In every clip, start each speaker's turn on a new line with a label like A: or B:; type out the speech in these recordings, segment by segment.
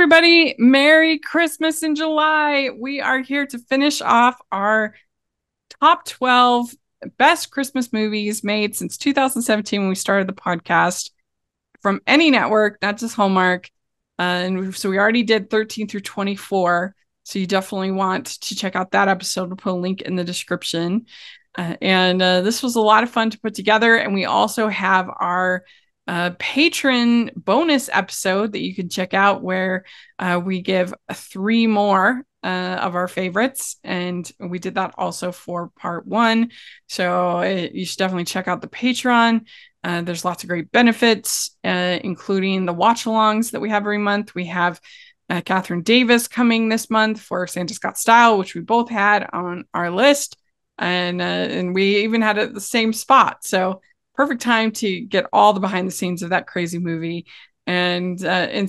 A: everybody. Merry Christmas in July. We are here to finish off our top 12 best Christmas movies made since 2017 when we started the podcast from any network, not just Hallmark. And so we already did 13 through 24. So you definitely want to check out that episode. We'll put a link in the description. And this was a lot of fun to put together. And we also have our patron bonus episode that you can check out where we give 3 more of our favorites, and we did that also for part 1. So you should definitely check out the Patreon. There's lots of great benefits, including the watch-alongs that we have every month. We have Catherine Davis coming this month for Santa Scott Style, which we both had on our list, and we even had it at the same spot. So perfect time to get all the behind the scenes of that crazy movie. And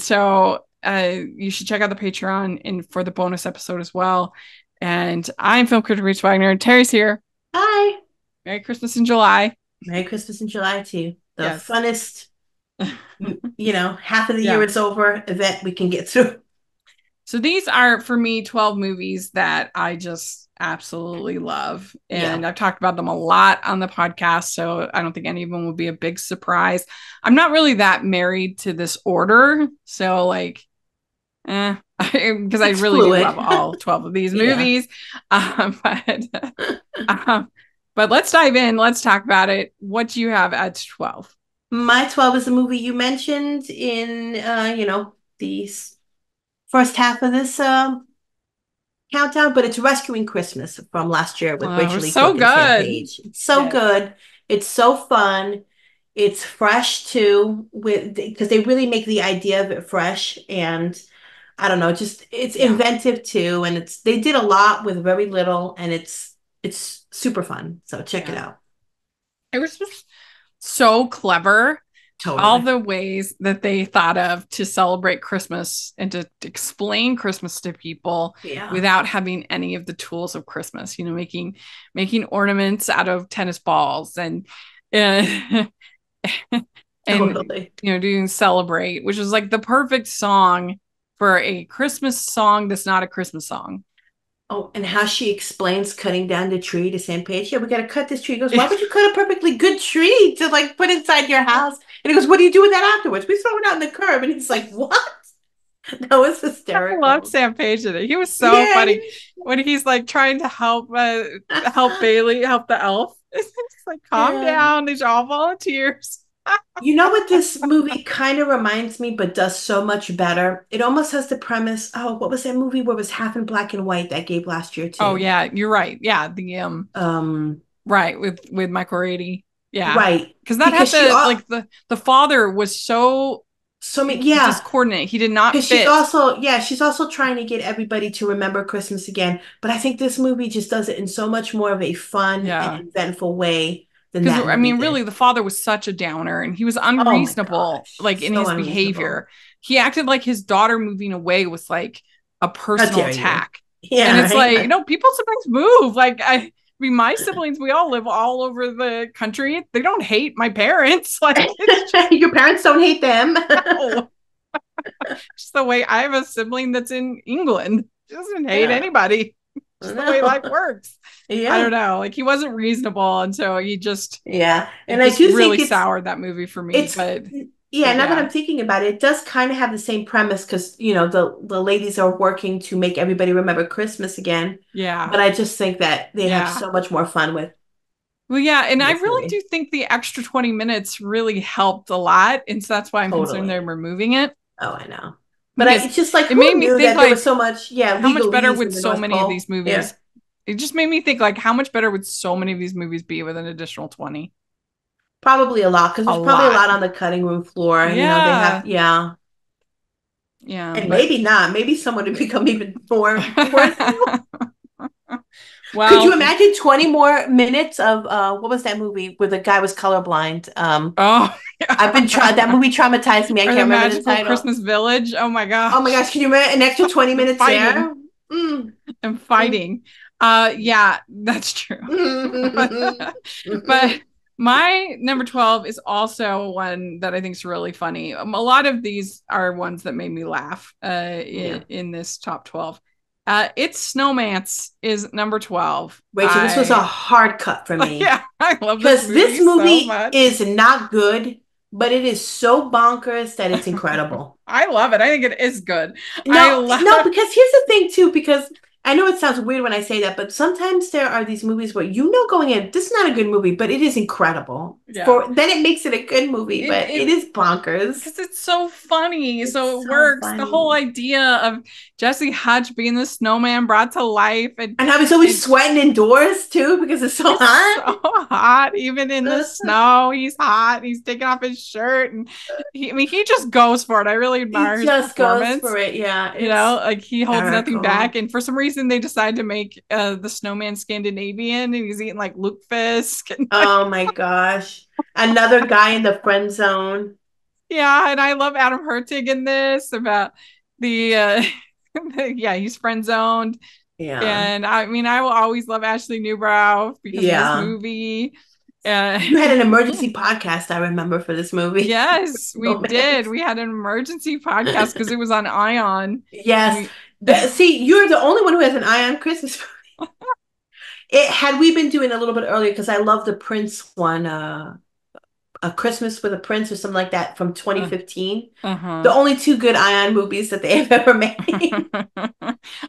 A: so you should check out the Patreon and for the bonus episode as well. And I'm film critic Reese Wagner, and Terry's here.
B: Hi.
A: Merry Christmas in July.
B: Merry Christmas in July to you. The
A: Yes.
B: funnest, half of the year is over event we can get through.
A: So these are, for me, 12 movies that I just absolutely love. And I've talked about them a lot on the podcast, so I don't think any of them will be a big surprise. I'm not really that married to this order. So because I really do love all 12 of these movies. But let's dive in. Let's talk about it. What do you have at 12?
B: My 12 is the movie you mentioned in, the first half of this countdown, but it's Rescuing Christmas from last year with Rachel Lee
A: so
B: Cook
A: good.
B: and Sam Page. It's so good. It's so fun. It's fresh too, because they really make the idea of it fresh, and I don't know, just it's inventive too, and they did a lot with very little, and it's super fun. So check it out.
A: It was just so clever.
B: Totally.
A: All the ways that they thought of to celebrate Christmas and to explain Christmas to people without having any of the tools of Christmas, making ornaments out of tennis balls and
B: totally.
A: Doing Celebrate, which is like the perfect song for a Christmas song that's not a Christmas song.
B: Oh, and how she explains cutting down the tree to Sam Page. Yeah, we got to cut this tree. He goes, why would you cut a perfectly good tree to put inside your house? And he goes, what do you do with that afterwards? We throw it out in the curb. And he's like, what? That was hysterical.
A: I loved Sam Page in it. He was so funny when he's trying to help Bailey, help the elf. It's like, calm down. These are all volunteers.
B: You know what this movie kind of reminds me, but does so much better? It almost has the premise. Oh, what was that movie where it was half in black and white that gave last year too?
A: Oh yeah, you're right. Yeah, the right with Michael Rady. Yeah,
B: right.
A: Because that had the father was so discordant. He did not fit.
B: She's also trying to get everybody to remember Christmas again. But I think this movie just does it in so much more of a fun and eventful way.
A: Because really, the father was such a downer, and he was unreasonable, in his behavior. He acted like his daughter moving away was like a personal attack.
B: Yeah,
A: and it's people sometimes move. My siblings, we all live all over the country. They don't hate my parents.
B: Your parents don't hate them.
A: No. Just the way I have a sibling that's in England. She doesn't hate anybody. Just the way life works. Yeah. I don't know. He wasn't reasonable, and so he just
B: and
A: I do really soured that movie for me.
B: Now that I'm thinking about it, it does kind of have the same premise because the ladies are working to make everybody remember Christmas again.
A: Yeah,
B: but I just think that they have so much more fun with.
A: Well, yeah, and I really do think the extra 20 minutes really helped a lot, and so that's why I'm concerned they're removing it.
B: Oh, I know. But it's just
A: it made me think
B: there was so much,
A: how much better would so many of these movies? Yeah. It just made me think how much better would so many of these movies be with an additional 20?
B: Probably a lot, because there's probably a lot on the cutting room floor.
A: Yeah.
B: They have, and maybe not. Maybe someone would become even more. Well, could you imagine 20 more minutes of what was that movie where the guy was colorblind? That movie traumatized me. I can't remember the title.
A: Christmas Village. Oh my gosh.
B: Oh my gosh. Can you imagine an extra 20 minutes there?
A: And fighting. Yeah, that's true. but My number 12 is also one that I think is really funny. A lot of these are ones that made me laugh
B: Yeah.
A: in this top 12. It's Snowman's is number 12.
B: Rachel, this was a hard cut for me
A: Yeah, I love this
B: because this
A: movie so
B: movie
A: much.
B: is not good, but it is so bonkers that it's incredible.
A: I love it. I think it is good. I
B: No,
A: love
B: no, because here's the thing too, because I know it sounds weird when I say that, but sometimes there are these movies where you know going in, this is not a good movie, but it is incredible.
A: yeah.
B: For then it makes it a good movie, but it
A: It
B: is bonkers.
A: because it's so funny,
B: It's
A: so it
B: so
A: works. The whole
B: funny.
A: idea of Jesse Hutch being the snowman brought to life,
B: And I was always
A: and
B: sweating indoors too because it's so
A: he's
B: hot.
A: so hot, even in the snow. He's hot. He's taking off his shirt, and I mean, he just goes for it. I really
B: He
A: admire his
B: just goes
A: performance.
B: for it. Yeah,
A: You know,
B: it's
A: like he holds nothing back.
B: hysterical.
A: And for some reason, they decide to make the snowman Scandinavian, and he's eating like Luke Fisk. And
B: Oh my gosh. Another guy in the friend zone.
A: yeah, and I love Adam Hertig in this about the yeah, he's friend zoned.
B: Yeah.
A: And I mean, I will always love Ashley Newbrow because of this
B: Yeah.
A: movie.
B: You had an emergency podcast, I remember, for this movie.
A: Yes, we did.
B: Romance.
A: We had an emergency podcast because it was on Ion. And
B: Yes.
A: we
B: See, you're the only one who has an eye on Christmas. It had we been doing a little bit earlier because I love the Prince one, A Christmas with a Prince or something like that from
A: uh,
B: 2015.
A: uh-huh.
B: The only two good Ion movies that they have ever made.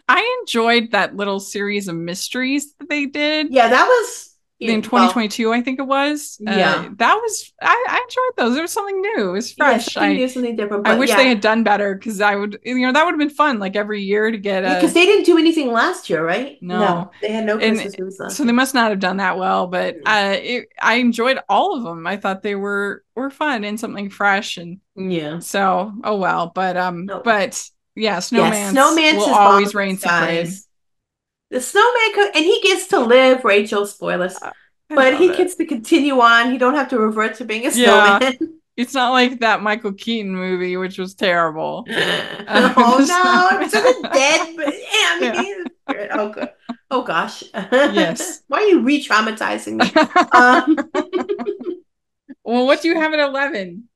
A: I enjoyed that little series of mysteries that they did
B: Yeah, that was
A: in
B: well,
A: 2022, I think it was.
B: yeah.
A: That was I enjoyed those. There was something new. It was
B: Yeah,
A: fresh.
B: something new, something different.
A: I
B: But
A: wish they
B: yeah.
A: had done better because I would, that would have been fun. Like every year to get
B: Yeah, because
A: a
B: they didn't do anything last year, right?
A: no,
B: No, they had no
A: and
B: Christmas movies last
A: so they
B: year.
A: must not have done that well. But I enjoyed all of them. I thought they were fun and something fresh. And
B: Yeah.
A: so oh well.
B: No.
A: But yeah,
B: Yes,
A: Snowman's will
B: Snowman's is
A: always reign
B: bonkers,
A: supreme.
B: guys. The snowman and he gets to live, Rachel, spoilers,
A: I
B: but
A: love
B: he
A: it.
B: gets to continue on. He don't have to revert to being a
A: Yeah,
B: snowman.
A: it's not like that Michael Keaton movie, which was terrible.
B: Oh no, I'm so dead, but
A: Yeah.
B: oh good. Oh gosh.
A: Yes.
B: Why are you re-traumatizing me? Um,
A: Well, what do you have at 11?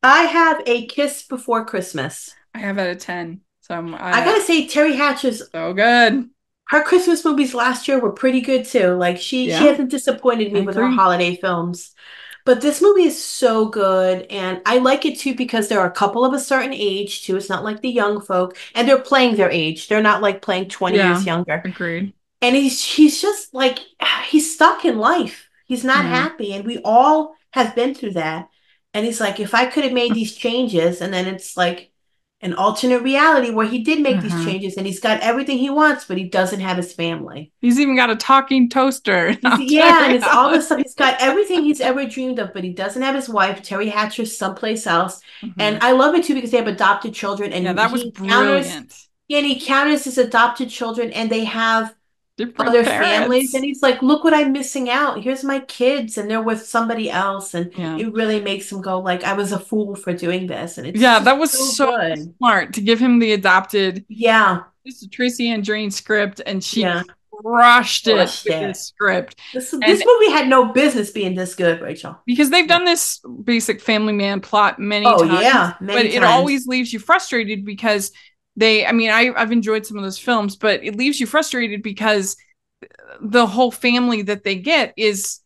B: I have A Kiss Before Christmas.
A: I have it at 10. So
B: I gotta say, Terry Hatcher's
A: so good.
B: her Christmas movies last year were pretty good too. Like she
A: Yeah,
B: hasn't disappointed
A: I
B: me with her
A: agree.
B: holiday films. But this movie is so good, and I like it too because there are a couple of a certain age too. It's not like the young folk, and they're playing their age. They're not like playing 20
A: Yeah,
B: years younger.
A: agreed.
B: And he's just like he's stuck in life. He's not
A: Yeah.
B: happy, and we all have been through that. And he's like, if I could have made these changes, and then it's like an alternate reality where he did make these
A: Uh-huh.
B: changes, and he's got everything he wants, but he doesn't have his family.
A: He's even got a talking toaster in
B: Yeah, and
A: Alternate
B: it's all this
A: Reality.
B: stuff. He's got everything he's ever dreamed of, but he doesn't have his wife. Terry Hatcher's someplace else. And
A: Mhm.
B: I love it too because they have adopted children,
A: Yeah,
B: and
A: that was
B: he encounters,
A: brilliant.
B: yeah, and he encounters his adopted children, and they have
A: Different
B: other families, and
A: parents.
B: he's like, look what I'm missing out. Here's my kids, and they're with somebody else, and
A: Yeah.
B: it really makes him go like, I was a fool for doing this, and it's
A: Yeah,
B: just
A: that was
B: so
A: so
B: good.
A: smart to give him the adopted.
B: Yeah,
A: This is Tracy Andreen script, and she
B: yeah,
A: crushed it
B: crushed
A: with this
B: it.
A: script.
B: This
A: And
B: movie had no business being this good, Rachel.
A: because they've
B: No.
A: done this basic family man plot many
B: Oh
A: times,
B: yeah,
A: but
B: many
A: it
B: times.
A: always leaves you frustrated because I mean, I've enjoyed some of those films, but it leaves you frustrated because the whole family that they get is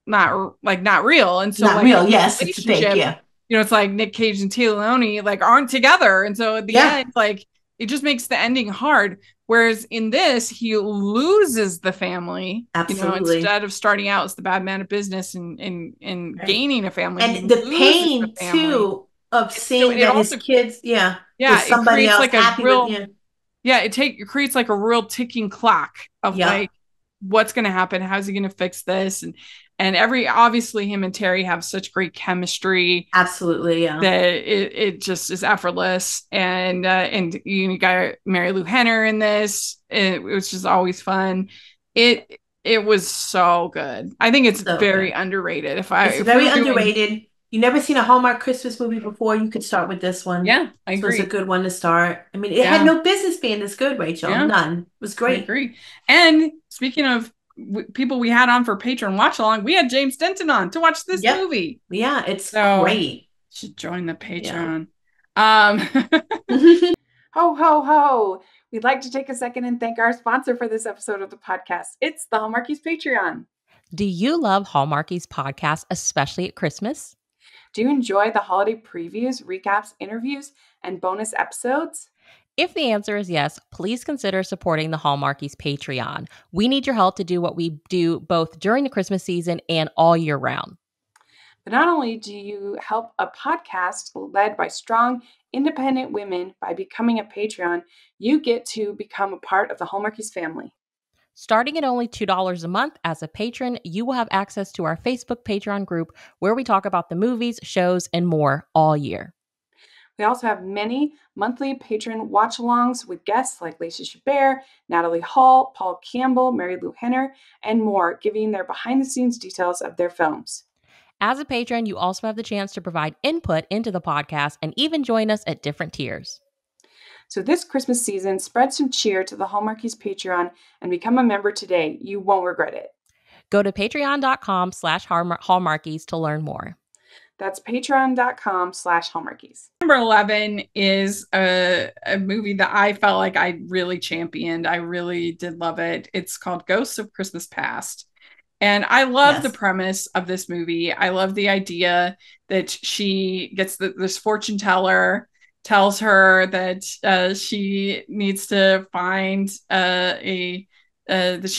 A: not real. And so
B: Not
A: like the
B: real.
A: whole
B: Yes, it's fake.
A: relationship,
B: Yeah.
A: it's like Nick Cage and Tia Leone like aren't together. And so at the
B: Yeah.
A: end, like it just makes the ending hard. Whereas in this, he loses the family,
B: Absolutely.
A: instead of starting out as the bad man of business and
B: Right.
A: gaining a family, he
B: And the
A: loses the
B: pain
A: family.
B: too of
A: And so
B: seeing
A: it
B: that his
A: also,
B: kids, yeah, with
A: yeah, it
B: somebody
A: creates
B: else
A: like a
B: happy with
A: real,
B: you.
A: yeah, it creates like a real ticking clock of
B: Yeah.
A: like what's going to happen, how's he going to fix this, and every obviously him and Terry have such great chemistry
B: Absolutely. Yeah.
A: that it just is effortless. And you got Mary Lou Henner in this. It was just always fun. It was so good. I think it's
B: So
A: very
B: good.
A: underrated.
B: It's
A: If we
B: very
A: were doing,
B: underrated. You never seen a Hallmark Christmas movie before, you could start with this one.
A: yeah, I
B: This was a
A: agree.
B: good one to start. It had
A: Yeah,
B: no business being this good, Rachel.
A: yeah,
B: None. It was
A: I
B: great.
A: agree. And speaking of people we had on for Patreon watch along. We had James Denton on to watch this
B: Yep.
A: movie.
B: Yeah, it's
A: So
B: great.
A: should join the
B: Yeah.
A: Patreon. Ho, ho, ho. We'd like to take a second and thank our sponsor for this episode of the podcast. It's the Hallmarkies Patreon.
C: Do you love Hallmarkies podcast, especially at Christmas?
A: Do you enjoy the holiday previews, recaps, interviews, and bonus episodes?
C: If the answer is yes, please consider supporting the Hallmarkies Patreon. We need your help to do what we do both during the Christmas season and all year round.
A: But not only do you help a podcast led by strong, independent women by becoming a Patreon, you get to become a part of the Hallmarkies family.
C: Starting at only $2 a month as a patron, you will have access to our Facebook Patreon group where we talk about the movies, shows, and more all year.
A: We also have many monthly patron watch-alongs with guests like Lacey Chabert, Natalie Hall, Paul Campbell, Mary Lou Henner, and more, giving their behind-the-scenes details of their films.
C: As a patron, you also have the chance to provide input into the podcast and even join us at different tiers.
A: So this Christmas season, spread some cheer to the Hallmarkies Patreon and become a member today. You won't regret it.
C: Go to patreon.com/Hallmarkies to learn more.
A: That's patreon.com/Hallmarkies. Number 11 is a movie that I felt like I really championed. I really did love it. It's called Ghosts of Christmas Past. And I love the premise of this movie. I love the idea that she gets this fortune teller tells her that she needs to find that she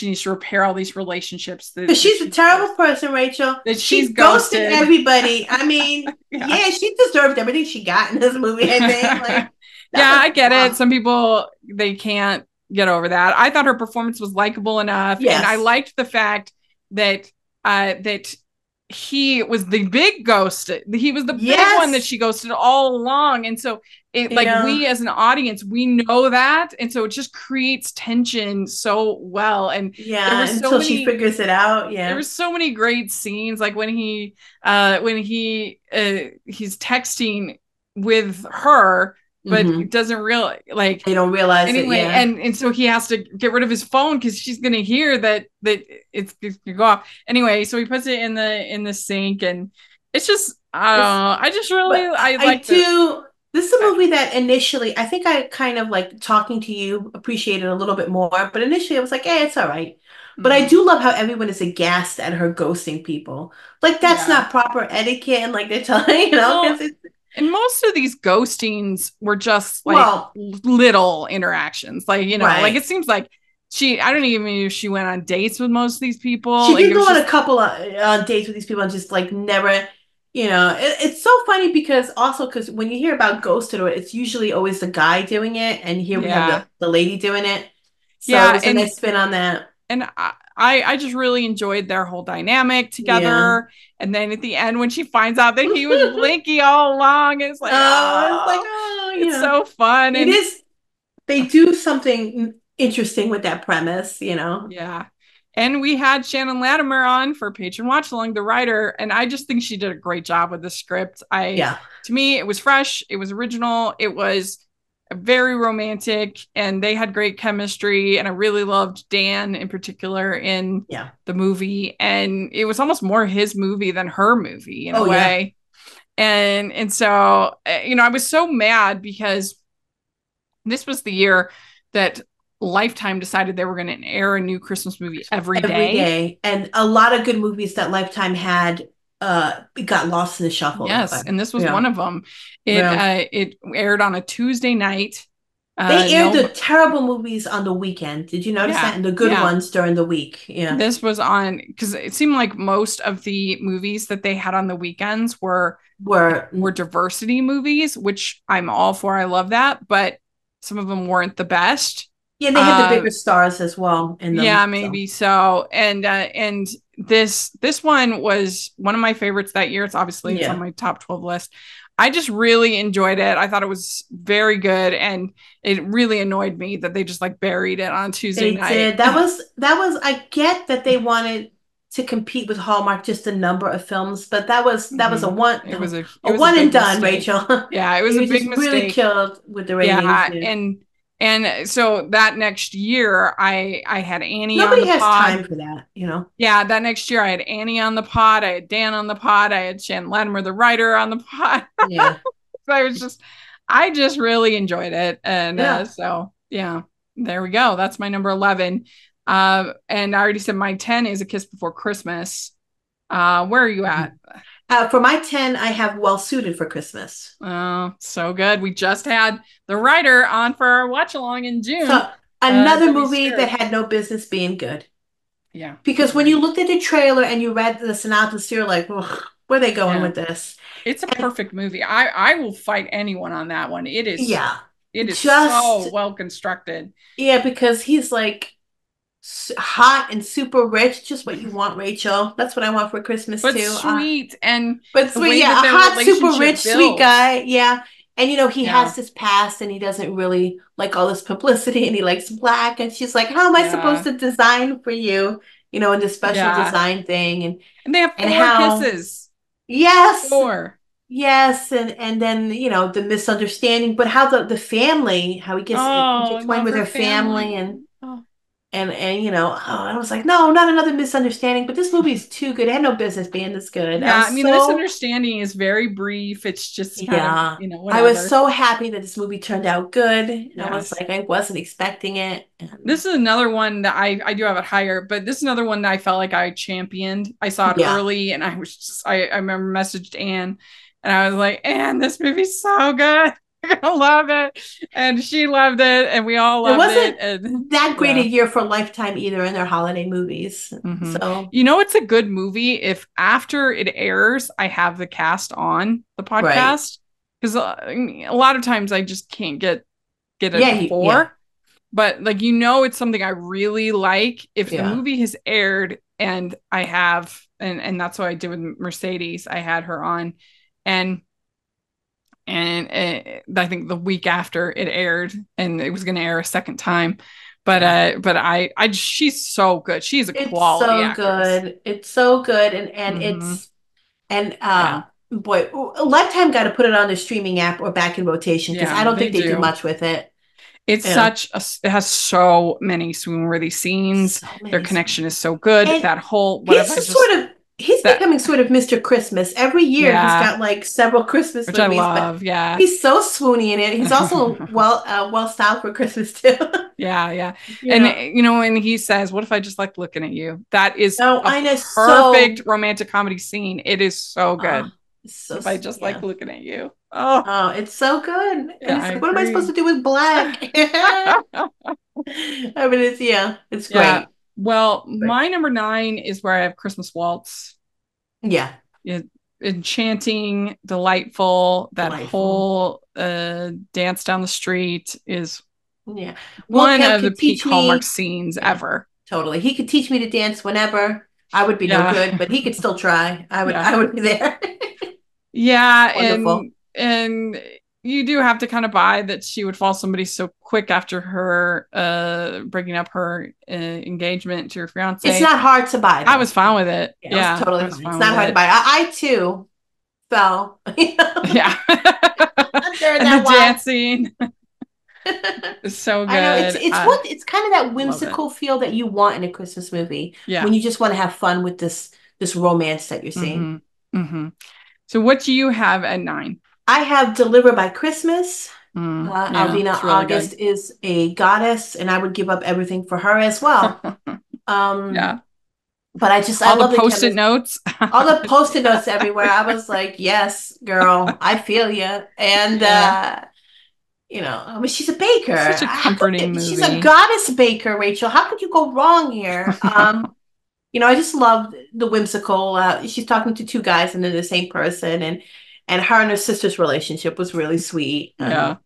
A: needs to repair all these relationships.
B: She's a terrible person, Rachel.
A: That she's ghosted
B: everybody. I mean, yeah, she deserved everything she got in this movie, I think. Like,
A: I get it. Some people, they can't get over that. I thought her performance was likable enough. Yes. And I liked the fact that that he was the big ghost. He was the big one that she ghosted all along. And so we as an audience, we know that. And so it just creates tension so well. And
B: until she figures it out. Yeah.
A: There were so many great scenes. Like when he's texting with her, but it doesn't really
B: they don't realize
A: anyway,
B: it. Yeah.
A: And so he has to get rid of his phone because she's gonna hear that it's gonna go off. Anyway, so he puts it in the sink, and it's just I just really like it.
B: This is a movie that initially I think I kind of like talking to you appreciated a little bit more, but initially I was like, it's all right. But I do love how everyone is aghast at her ghosting people. Like that's not proper etiquette, and like they're telling
A: and most of these ghostings were just like little interactions. Like, like it seems like I don't even know if she went on dates with most of these people.
B: She did go on a couple of dates with these people and just like never, it's so funny because when you hear about ghosted, it's usually always the guy doing it. And here we have the lady doing it. So it's a nice spin on that.
A: And I just really enjoyed their whole dynamic together. Yeah. And then at the end, when she finds out that he was Blinky all along, it's like, it's so fun.
B: It is. They do something interesting with that premise,
A: Yeah. And we had Shannon Latimer on for Patron Watch Along, the writer. And I just think she did a great job with the script. To me, it was fresh. It was original. It was very romantic, and they had great chemistry, and I really loved Dan in particular in the movie, and it was almost more his movie than her movie in a way. And so I was so mad because this was the year that Lifetime decided they were going to air a new Christmas movie every day,
B: and a lot of good movies that Lifetime had it got lost in the shuffle.
A: Yes, and this was one of them. It aired on a Tuesday night.
B: They aired the terrible movies on the weekend. Did you notice that? And the good ones during the week. Yeah.
A: This was on because it seemed like most of the movies that they had on the weekends were diversity movies, which I'm all for. I love that, but some of them weren't the best.
B: Yeah, they had the bigger stars as well.
A: Maybe so. And this one was one of my favorites that year. It's obviously it's on my top 12 list. I just really enjoyed it. I thought it was very good, and it really annoyed me that they just like buried it on Tuesday night.
B: Did. That was. I get that they wanted to compete with Hallmark just a number of films, but that was a one. It was a one and done,
A: mistake.
B: Rachel.
A: Yeah, it was a big mistake.
B: Really killed with the ratings.
A: Yeah, And so that next year, I had Annie on
B: Nobody
A: the
B: has
A: pod.
B: time for that, you know?
A: Yeah, that next year I had Annie on the pod, I had Dan on the pod, I had Shannon Latimer, the writer, on the pod.
B: Yeah.
A: So I just really enjoyed it. And
B: Yeah.
A: so, yeah, there we go. That's my number 11. And I already said my 10 is A Kiss Before Christmas. Where are you at?
B: For my 10, I have Well Suited for Christmas.
A: Oh, so good. We just had the writer on for our watch along in June.
B: So another
A: Debbie
B: movie
A: Stewart.
B: that had no business being good.
A: Yeah.
B: Because when you looked at the trailer and you read the synopsis, you're like, "Ugh, where are they going
A: Yeah.
B: with this?"
A: It's a perfect movie. I will fight anyone on that one. It is
B: just
A: so well constructed.
B: Yeah, because he's like hot and super rich, just what you want, Rachel. That's what I want for Christmas
A: But
B: too.
A: sweet and
B: But
A: the
B: sweet,
A: way
B: yeah,
A: that
B: a
A: their
B: hot, super
A: relationship
B: rich, sweet
A: builds.
B: guy. Yeah. And he
A: Yeah.
B: has this past and he doesn't really like all this publicity and he likes black. And she's like, how am I supposed to design for you? In this special design thing.
A: And they have 4 kisses.
B: Yes.
A: 4.
B: Yes, and then the misunderstanding, but how the family, how he gets intertwined with her family and I was like, no, not another misunderstanding, but this movie is too good. It had no business being this good.
A: Yeah, I mean, the misunderstanding is very brief. It's just kind of, whatever.
B: I was so happy that this movie turned out good.
A: Yes.
B: I was like, I wasn't expecting it.
A: This is another one that I do have it higher, but this is another one that I felt like I championed. I saw it early and I remember messaged Anne and I was like, Anne, this movie's so good. I love it. And she loved it. And we all loved it.
B: It wasn't that great a year for Lifetime either in their holiday movies.
A: Mm-hmm.
B: So,
A: it's a good movie if after it airs, I have the cast on the podcast. Because a lot of times I just can't get it before. Yeah. But it's something I really like. If the movie has aired and I have, and that's what I did with Mercedes, I had her on. And I think the week after it aired, and it was going to air a second time, but she's so good. She's a quality actress.
B: It's so good, and boy, Lifetime got to put it on their streaming app or back in rotation because I don't think they do much with it.
A: It's it has so many swoon-worthy scenes. Their connection is so good.
B: And
A: that whole
B: he's becoming sort of Mr. Christmas. Every year he's got like several Christmas
A: movies.
B: I
A: love,
B: he's so swoony in it. He's also well styled for Christmas too.
A: Yeah. And he says, what if I just like looking at you? That is perfect romantic comedy scene. It is so good. If I just like looking at you.
B: Oh, it's so good. Yeah, what am I supposed to do with black? I mean, it's great. Yeah.
A: Well, my number 9 is where I have Christmas Waltz.
B: Yeah.
A: Enchanting, delightful. That whole dance down the street is one of the peak Hallmark scenes ever.
B: Totally. He could teach me to dance whenever. I would be no good, but he could still try. I would be there.
A: Yeah. Wonderful. And you do have to kind of buy that she would fall somebody so quick after her breaking up her engagement to her fiance.
B: It's not hard to buy.
A: I was fine with it. Yeah,
B: it was totally fine. It's not hard to buy. I too fell.
A: Yeah. And the dancing. It's so good.
B: I know it's kind of that whimsical feel that you want in a Christmas movie.
A: Yeah.
B: When you just want to have fun with this romance that you're seeing.
A: Mm-hmm. Mm-hmm. So what do you have at 9?
B: I have Deliver by Christmas. Alvina really August is a goddess, and I would give up everything for her as well.
A: Yeah.
B: But I love
A: the Post-it notes.
B: All the Post-it notes everywhere. I was like, yes, girl, I feel you. And, I mean, she's a baker.
A: Such a comforting movie.
B: She's a goddess baker, Rachel. How could you go wrong here? I just love the whimsical. She's talking to 2 guys and they're the same person. And her and her sister's relationship was really sweet.
A: Yeah.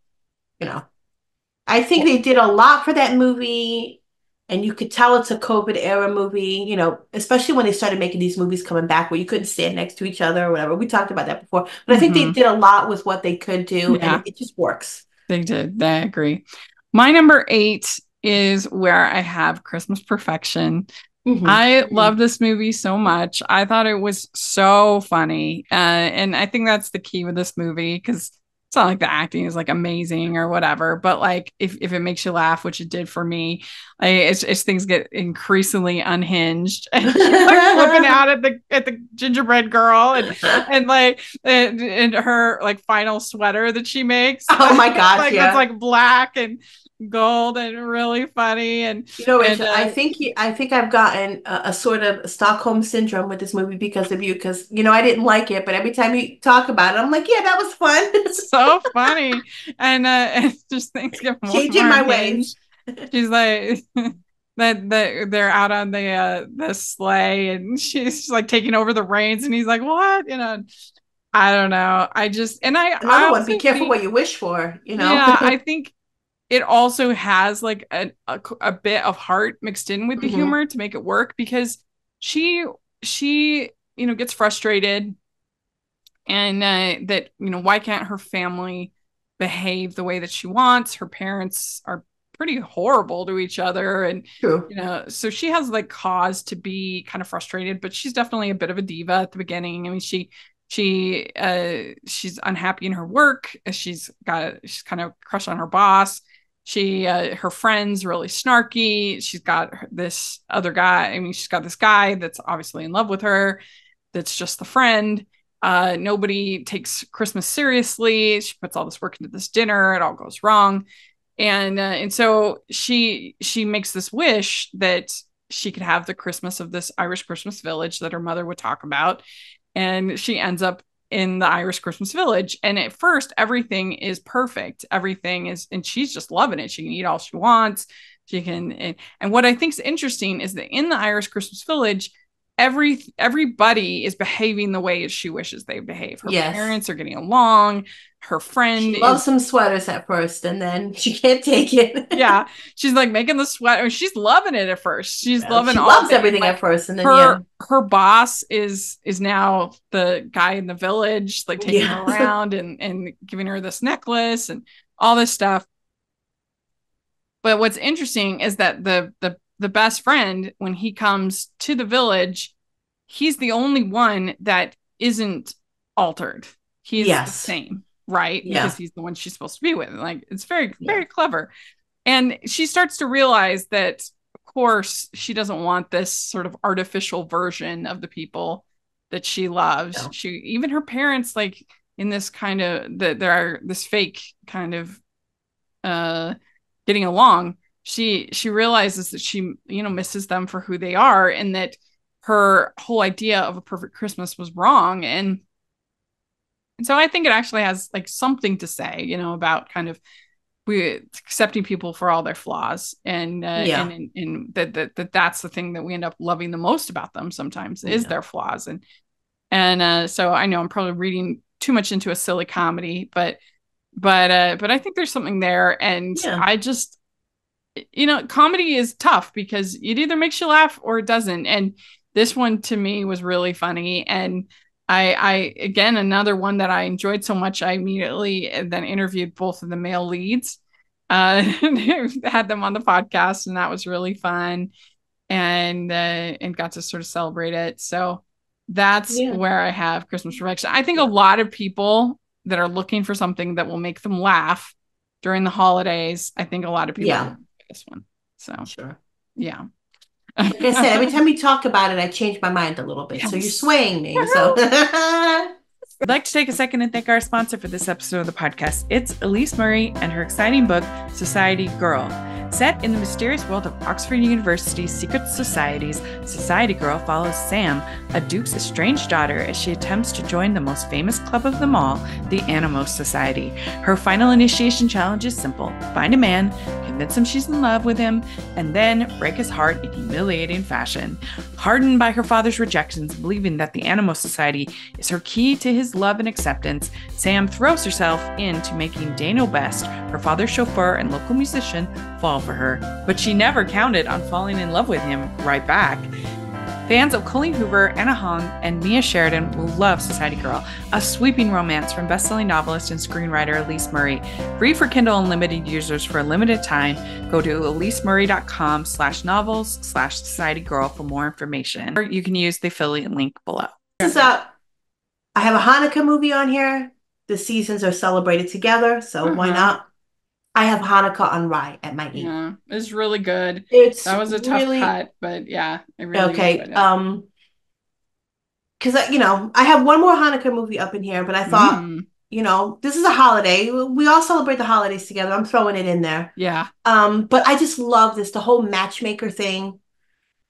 B: I think they did a lot for that movie. And you could tell it's a COVID era movie, especially when they started making these movies coming back where you couldn't stand next to each other or whatever. We talked about that before. But I think they did a lot with what they could do. Yeah. And it just works.
A: They did. I agree. My number 8 is where I have Christmas Perfection. Mm-hmm. I love this movie so much. I thought it was so funny. And I think that's the key with this movie because it's not like the acting is like amazing or whatever, but like if it makes you laugh, which it did for me, it's things get increasingly unhinged and she's like looking out at the gingerbread girl and like and her like final sweater that she makes.
B: Oh my gosh,
A: like
B: yeah.
A: it's like black and gold and really funny. And
B: Rachel, I think I've gotten a sort of Stockholm syndrome with this movie because of you, because I didn't like it, but every time you talk about it, I'm like, yeah, that was fun.
A: So funny. And just things get more
B: changing my ways.
A: She's like that they're out on the sleigh and she's like taking over the reins and he's like, what? I don't know.
B: Another one, be careful what you wish for,
A: Yeah, I think it also has like a bit of heart mixed in with the humor to make it work, because she gets frustrated and that why can't her family behave the way that she wants? Her parents are pretty horrible to each other, and
B: True.
A: So she has like cause to be kind of frustrated, but she's definitely a bit of a diva at the beginning. I mean, she's unhappy in her work. She's kind of crushed on her boss. Her friend's really snarky. She's got this other guy. I mean, she's got this guy that's obviously in love with her. That's just the friend. Nobody takes Christmas seriously. She puts all this work into this dinner. It all goes wrong. And so she makes this wish that she could have the Christmas of this Irish Christmas village that her mother would talk about. And she ends up in the Irish Christmas village. And at first, everything is perfect. Everything is, and she's just loving it. She can eat all she wants. She can, and what I think is interesting is that in the Irish Christmas village, everybody is behaving the way she wishes they behave. Her parents are getting along. Her friend
B: loves some sweaters at first, and then she can't take it.
A: Yeah, she's like making the sweater. She's loving it at first. She loves
B: everything at first, and then
A: her boss is now the guy in the village, like taking her around and giving her this necklace and all this stuff. But what's interesting is that the best friend, when he comes to the village, he's the only one that isn't altered. He's the same, right?
B: Yeah.
A: Because he's the one she's supposed to be with. Like, it's very, very clever. And she starts to realize that, of course, she doesn't want this sort of artificial version of the people that she loves. No. Even her parents, like in this kind of, there are this fake kind of getting along. She realizes that she, misses them for who they are, and that her whole idea of a perfect Christmas was wrong. And so I think it actually has like something to say, about kind of accepting people for all their flaws, and that's the thing that we end up loving the most about them sometimes is their flaws. And so I know I'm probably reading too much into a silly comedy, but I think there's something there. And I just, comedy is tough because it either makes you laugh or it doesn't. And this one to me was really funny. And I again, another one that I enjoyed so much, I immediately then interviewed both of the male leads, had them on the podcast, and that was really fun, and got to sort of celebrate it. So that's where I have Christmas Perfection. I think a lot of people that are looking for something that will make them laugh during the holidays, I think a lot of people will like this one. So
B: sure.
A: Yeah.
B: Like I said, every time we talk about it, I change my mind a little bit. Yes. So you're swaying me. So
A: I'd like to take a second and thank our sponsor for this episode of the podcast. It's Elise Murray and her exciting book, Society Girl. Set in the mysterious world of Oxford University's secret societies, Society Girl follows Sam, a duke's estranged daughter, as she attempts to join the most famous club of them all, the Animos Society. Her final initiation challenge is simple: find a man, convince him she's in love with him, and then break his heart in humiliating fashion. Hardened by her father's rejections, believing that the Animos Society is her key to his love and acceptance, Sam throws herself into making Daniel Best, her father's chauffeur and local musician, fall for her. But she never counted on falling in love with him right back. Fans of Colleen Hoover, Anna Hong, and Mia Sheridan will love Society Girl, a sweeping romance from best-selling novelist and screenwriter Elise Murray. Free for Kindle Unlimited users for a limited time. Go to elisemurray.com/novels/Society Girl for more information. Or you can use the affiliate link below.
B: I have a Hanukkah movie on here. the seasons are celebrated together, so why not? I have Hanukkah on rye at my 8.
A: Yeah, it's really good.
B: It's
A: That was a tough
B: really
A: cut, but yeah, I really
B: okay.
A: enjoyed it.
B: Because I have one more Hanukkah movie up in here, but I thought,
A: Mm,
B: this is a holiday. We all celebrate the holidays together. I'm throwing it in there.
A: yeah.
B: But I just love this, the whole matchmaker thing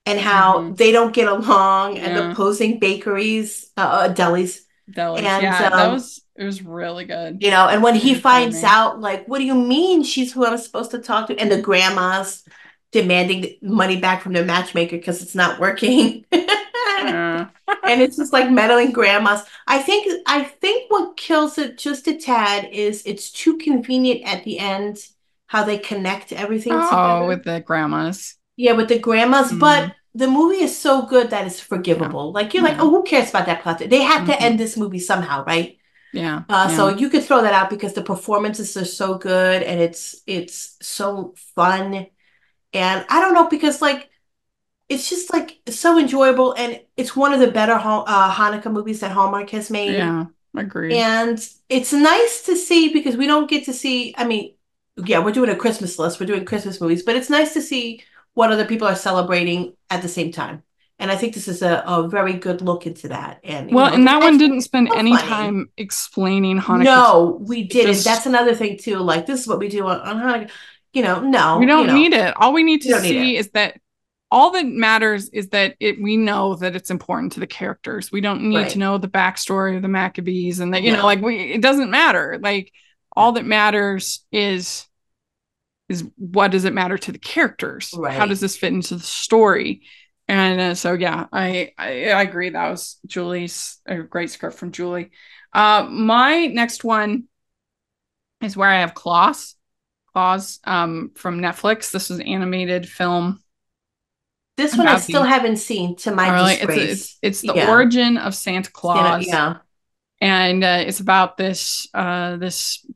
B: and how
A: Hmm.
B: they don't get along and the
A: Yeah.
B: opposing bakeries, delis.
A: Delis.
B: And
A: Yeah, it was really good.
B: and when he
A: Really
B: finds
A: charming.
B: out, like, what do you mean she's who I'm supposed to talk to? And the grandmas demanding the money back from their matchmaker because it's not working.
A: Yeah.
B: And it's just like meddling grandmas. I think what kills it just a tad is it's too convenient at the end how they connect everything
A: Oh,
B: together.
A: with the grandmas.
B: Yeah, with the grandmas, but
A: Mm,
B: the movie is so good that it's
A: yeah.
B: forgivable. Like you're like,
A: Yeah.
B: oh, who cares about that plot? They had to
A: Hmm.
B: end this movie somehow, right?
A: Yeah.
B: So
A: Yeah.
B: you could throw that out because the performances are so good and it's so fun. And I don't know because like it's just like so enjoyable and it's one of the better Hanukkah movies that Hallmark has made.
A: Yeah. Agreed.
B: And it's nice to see because we don't get to see, I mean, yeah, we're doing a Christmas list, we're doing Christmas movies, but it's nice to see what other people are celebrating at the same time. And I think this is a very good look into that. And,
A: Well, and
B: the
A: that one didn't
B: matchmaking is
A: spend
B: so
A: any
B: funny.
A: time explaining Hanukkah to
B: No,
A: us.
B: we
A: It
B: didn't. That's
A: just,
B: another thing too. Like, this is what we do on Hanukkah.
A: we
B: No,
A: don't need it. All we need
B: we
A: to
B: don't need it.
A: see is that all that matters is that we know that it's important to the characters. We don't need to
B: Right.
A: know the backstory of the Maccabees and that,
B: No.
A: it doesn't matter. Like all that matters is what does it matter to the characters? How does
B: Right.
A: this fit into the story? And so yeah, I agree. That was Julie's a great script from Julie. My next one is where I have Claws from Netflix. This was an animated film
B: This one I
A: about
B: still
A: the
B: haven't seen to my
A: really
B: disgrace.
A: it's the
B: Yeah.
A: origin of Santa Claus,
B: Yeah.
A: and it's about this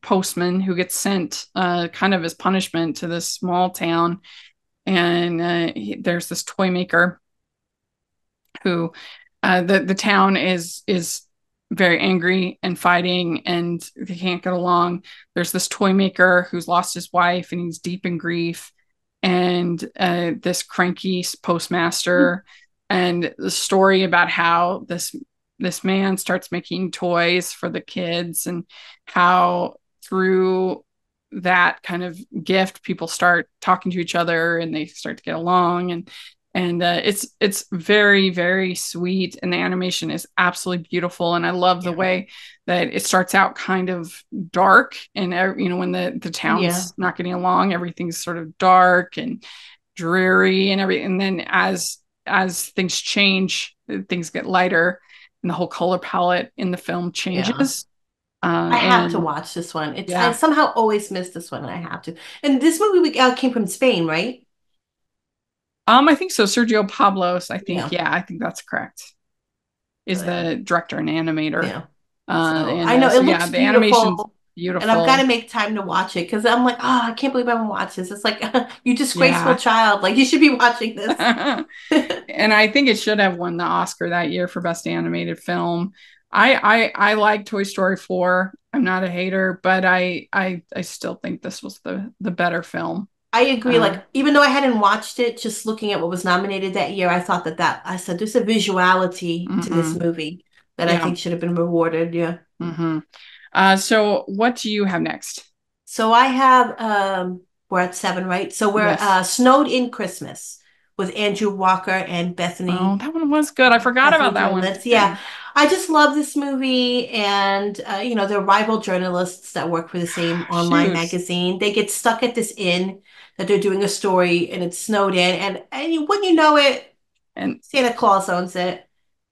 A: postman who gets sent kind of as punishment to this small town, and there's this toy maker who the town is very angry and fighting and they can't get along. There's this toy maker who's lost his wife and he's deep in grief, and this cranky postmaster, and the story about how this man starts making toys for the kids and how through that kind of gift people start talking to each other and they start to get along, and it's very very sweet and the animation is absolutely beautiful, and I love the
B: Yeah.
A: way that it starts out kind of dark, and when the
B: Yeah.
A: town's not getting along, everything's sort of dark and dreary and everything, and then as things change, things get lighter and the whole color palette in the film
B: Yeah.
A: changes,
B: I have to
A: and
B: watch this one. I
A: yeah.
B: somehow always miss this one, and I have to. And this movie came from Spain, right?
A: I think so. Sergio Pablos, I think.
B: Yeah.
A: Yeah, I think that's correct.
B: So
A: Is
B: yeah.
A: the director and animator.
B: Yeah. So I
A: And
B: know it
A: so yeah,
B: looks
A: the animation's
B: beautiful, and I've got to
A: beautiful.
B: make time to watch it because I'm like, oh, I can't believe I haven't watched this. It's like you disgraceful
A: Yeah.
B: child. Like you should be watching this.
A: And I think it should have won the Oscar that year for best animated film. I like Toy Story 4. I'm not a hater, but I still think this was the better film.
B: I agree.
A: Uh,
B: Like, even though I hadn't watched it, just looking at what was nominated that year, I thought I said, there's a visuality to this
A: mhm.
B: movie that I
A: Yeah.
B: think should have been rewarded. Yeah.
A: Hmm. So what do you have next?
B: So I have, we're at 7, right? So we're
A: Yes.
B: Snowed in Christmas with Andrew Walker and
A: Oh, that one was good. I forgot
B: Bethany
A: about that one.
B: Durlitz. Yeah. I just love this movie. And, they're rival journalists that work for the same online
A: Shoot.
B: magazine. They get stuck at this inn that they're doing a story and it's snowed in. And when you know it,
A: And
B: Santa Claus owns it.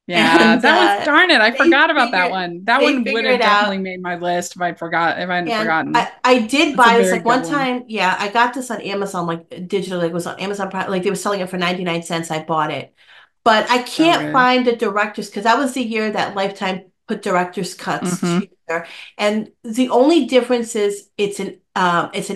A: yeah,
B: And
A: that was darn it. I forgot about that
B: figure
A: one. That
B: they
A: one would
B: figure
A: have
B: it out.
A: definitely made my list if I hadn't
B: And
A: forgotten.
B: I did
A: That's a
B: buy this
A: very
B: like
A: good
B: one
A: one.
B: time. Yeah, I got this on Amazon, like digitally, like it was on Amazon Prime, like they were selling it for 99 cents. I bought it. But I
A: So
B: can't
A: good.
B: find the directors because that was the year that Lifetime put director's cuts
A: Hmm.
B: together. And the only difference is it's an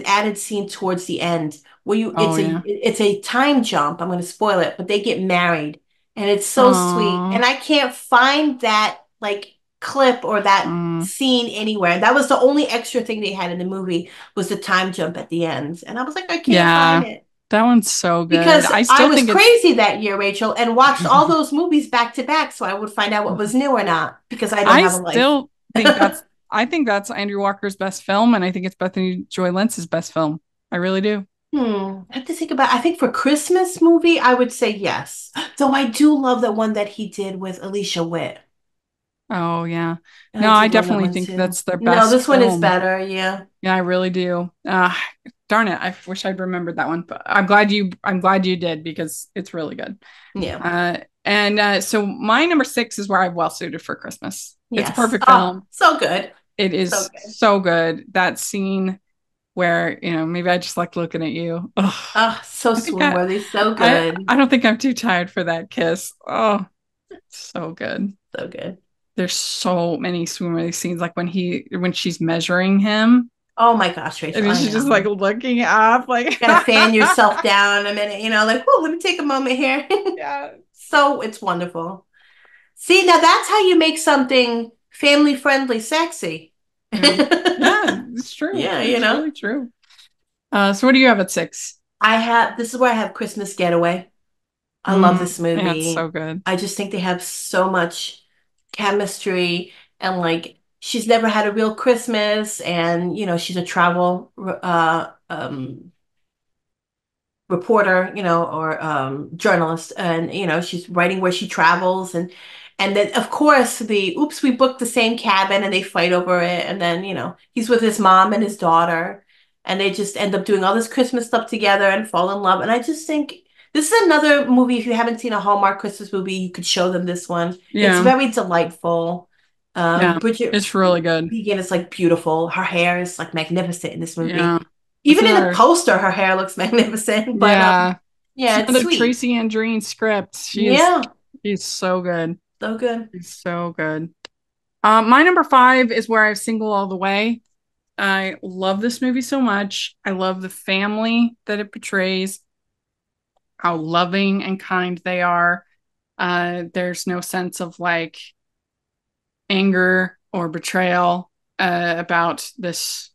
B: added scene towards the end where
A: Oh yeah.
B: it's a time jump. I'm going to spoil it, but they get married and it's so sweet.
A: Oh.
B: And I can't find that like clip or that scene anywhere. That was the only extra thing they had in the movie was the time jump at the end. And I was like, I can't find it.
A: That one's so good.
B: Because
A: I
B: I
A: still
B: was
A: think
B: crazy that year, Rachel, and watched all those movies back to back so I would find out what was new or not because I don't
A: I
B: have a life.
A: still think that's Andrew Walker's best film, and I think it's Bethany Joy Lentz's best film. I really do.
B: I have to think about. I think for Christmas movie, I would say yes. Though I do love the one that he did with Alicia Witt.
A: Oh yeah.
B: And
A: No,
B: I
A: I
B: did love that
A: definitely
B: one
A: think
B: too.
A: that's their
B: No,
A: best
B: this one is
A: film.
B: better. Yeah.
A: Yeah, I really do. Darn it. I wish I'd remembered that one, but I'm glad you did because it's really good.
B: Yeah.
A: So my number 6 is Where I'm Well Suited for Christmas. It's a
B: Yes.
A: perfect
B: Oh,
A: film.
B: so good.
A: It is
B: So good.
A: so good. That scene where, maybe I just like looking at you. Ugh.
B: Oh, so swoon-worthy. So good.
A: I don't think I'm too tired for that kiss. Oh, so good.
B: So good.
A: There's so many swoon-worthy scenes, like when she's measuring him.
B: Oh my gosh, Rachel.
A: And she's just like looking up, like
B: you gotta fan yourself down a minute, like, oh, let me take a moment here.
A: Yeah.
B: So it's wonderful. See, now that's how you make something family friendly sexy.
A: Yeah, it's true.
B: Yeah,
A: it's really true. So what do you have at 6?
B: This is where I have Christmas Getaway. I love this movie.
A: Yeah, it's so good.
B: I just think they have so much chemistry and like she's never had a real Christmas and she's a travel reporter, or journalist, and she's writing where she travels and then of course we booked the same cabin and they fight over it and then he's with his mom and his daughter and they just end up doing all this Christmas stuff together and fall in love and I just think this is another movie if you haven't seen a Hallmark Christmas movie you could show them this one. It's very delightful. Bridget
A: it's really good.
B: Regan is like beautiful. Her hair is like magnificent in this movie.
A: Yeah.
B: Even in the poster, her hair looks magnificent. But it's
A: the
B: sweet.
A: Tracy Andreen script. She's so good.
B: So good.
A: She's so good. My number 5 is Where I Was Single All the Way. I love this movie so much. I love the family that it portrays, how loving and kind they are. There's no sense of like anger or betrayal about this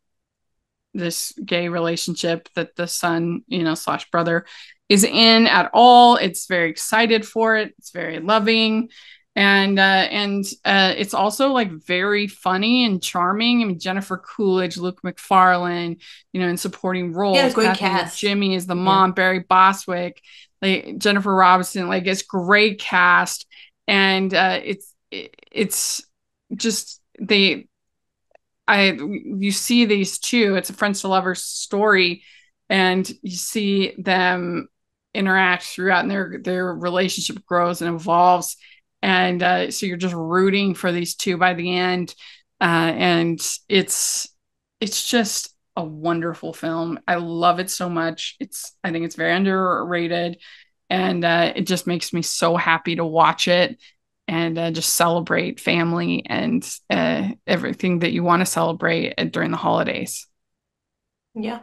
A: gay relationship that the son, / brother is in at all. It's very excited for it. It's very loving. And it's also like very funny and charming. I mean, Jennifer Coolidge, Luke McFarlane, in supporting roles.
B: Yeah, great
A: Kathy
B: cast.
A: Jimmy is the mom, Barry Bostwick, like Jennifer Robinson, like it's great cast. And it's just you see these two, it's a friends to lovers story, and you see them interact throughout and their relationship grows and evolves. And so you're just rooting for these two by the end. And it's just a wonderful film. I love it so much. I think it's very underrated. And it just makes me so happy to watch it and just celebrate family and everything that you want to celebrate during the holidays.
B: Yeah.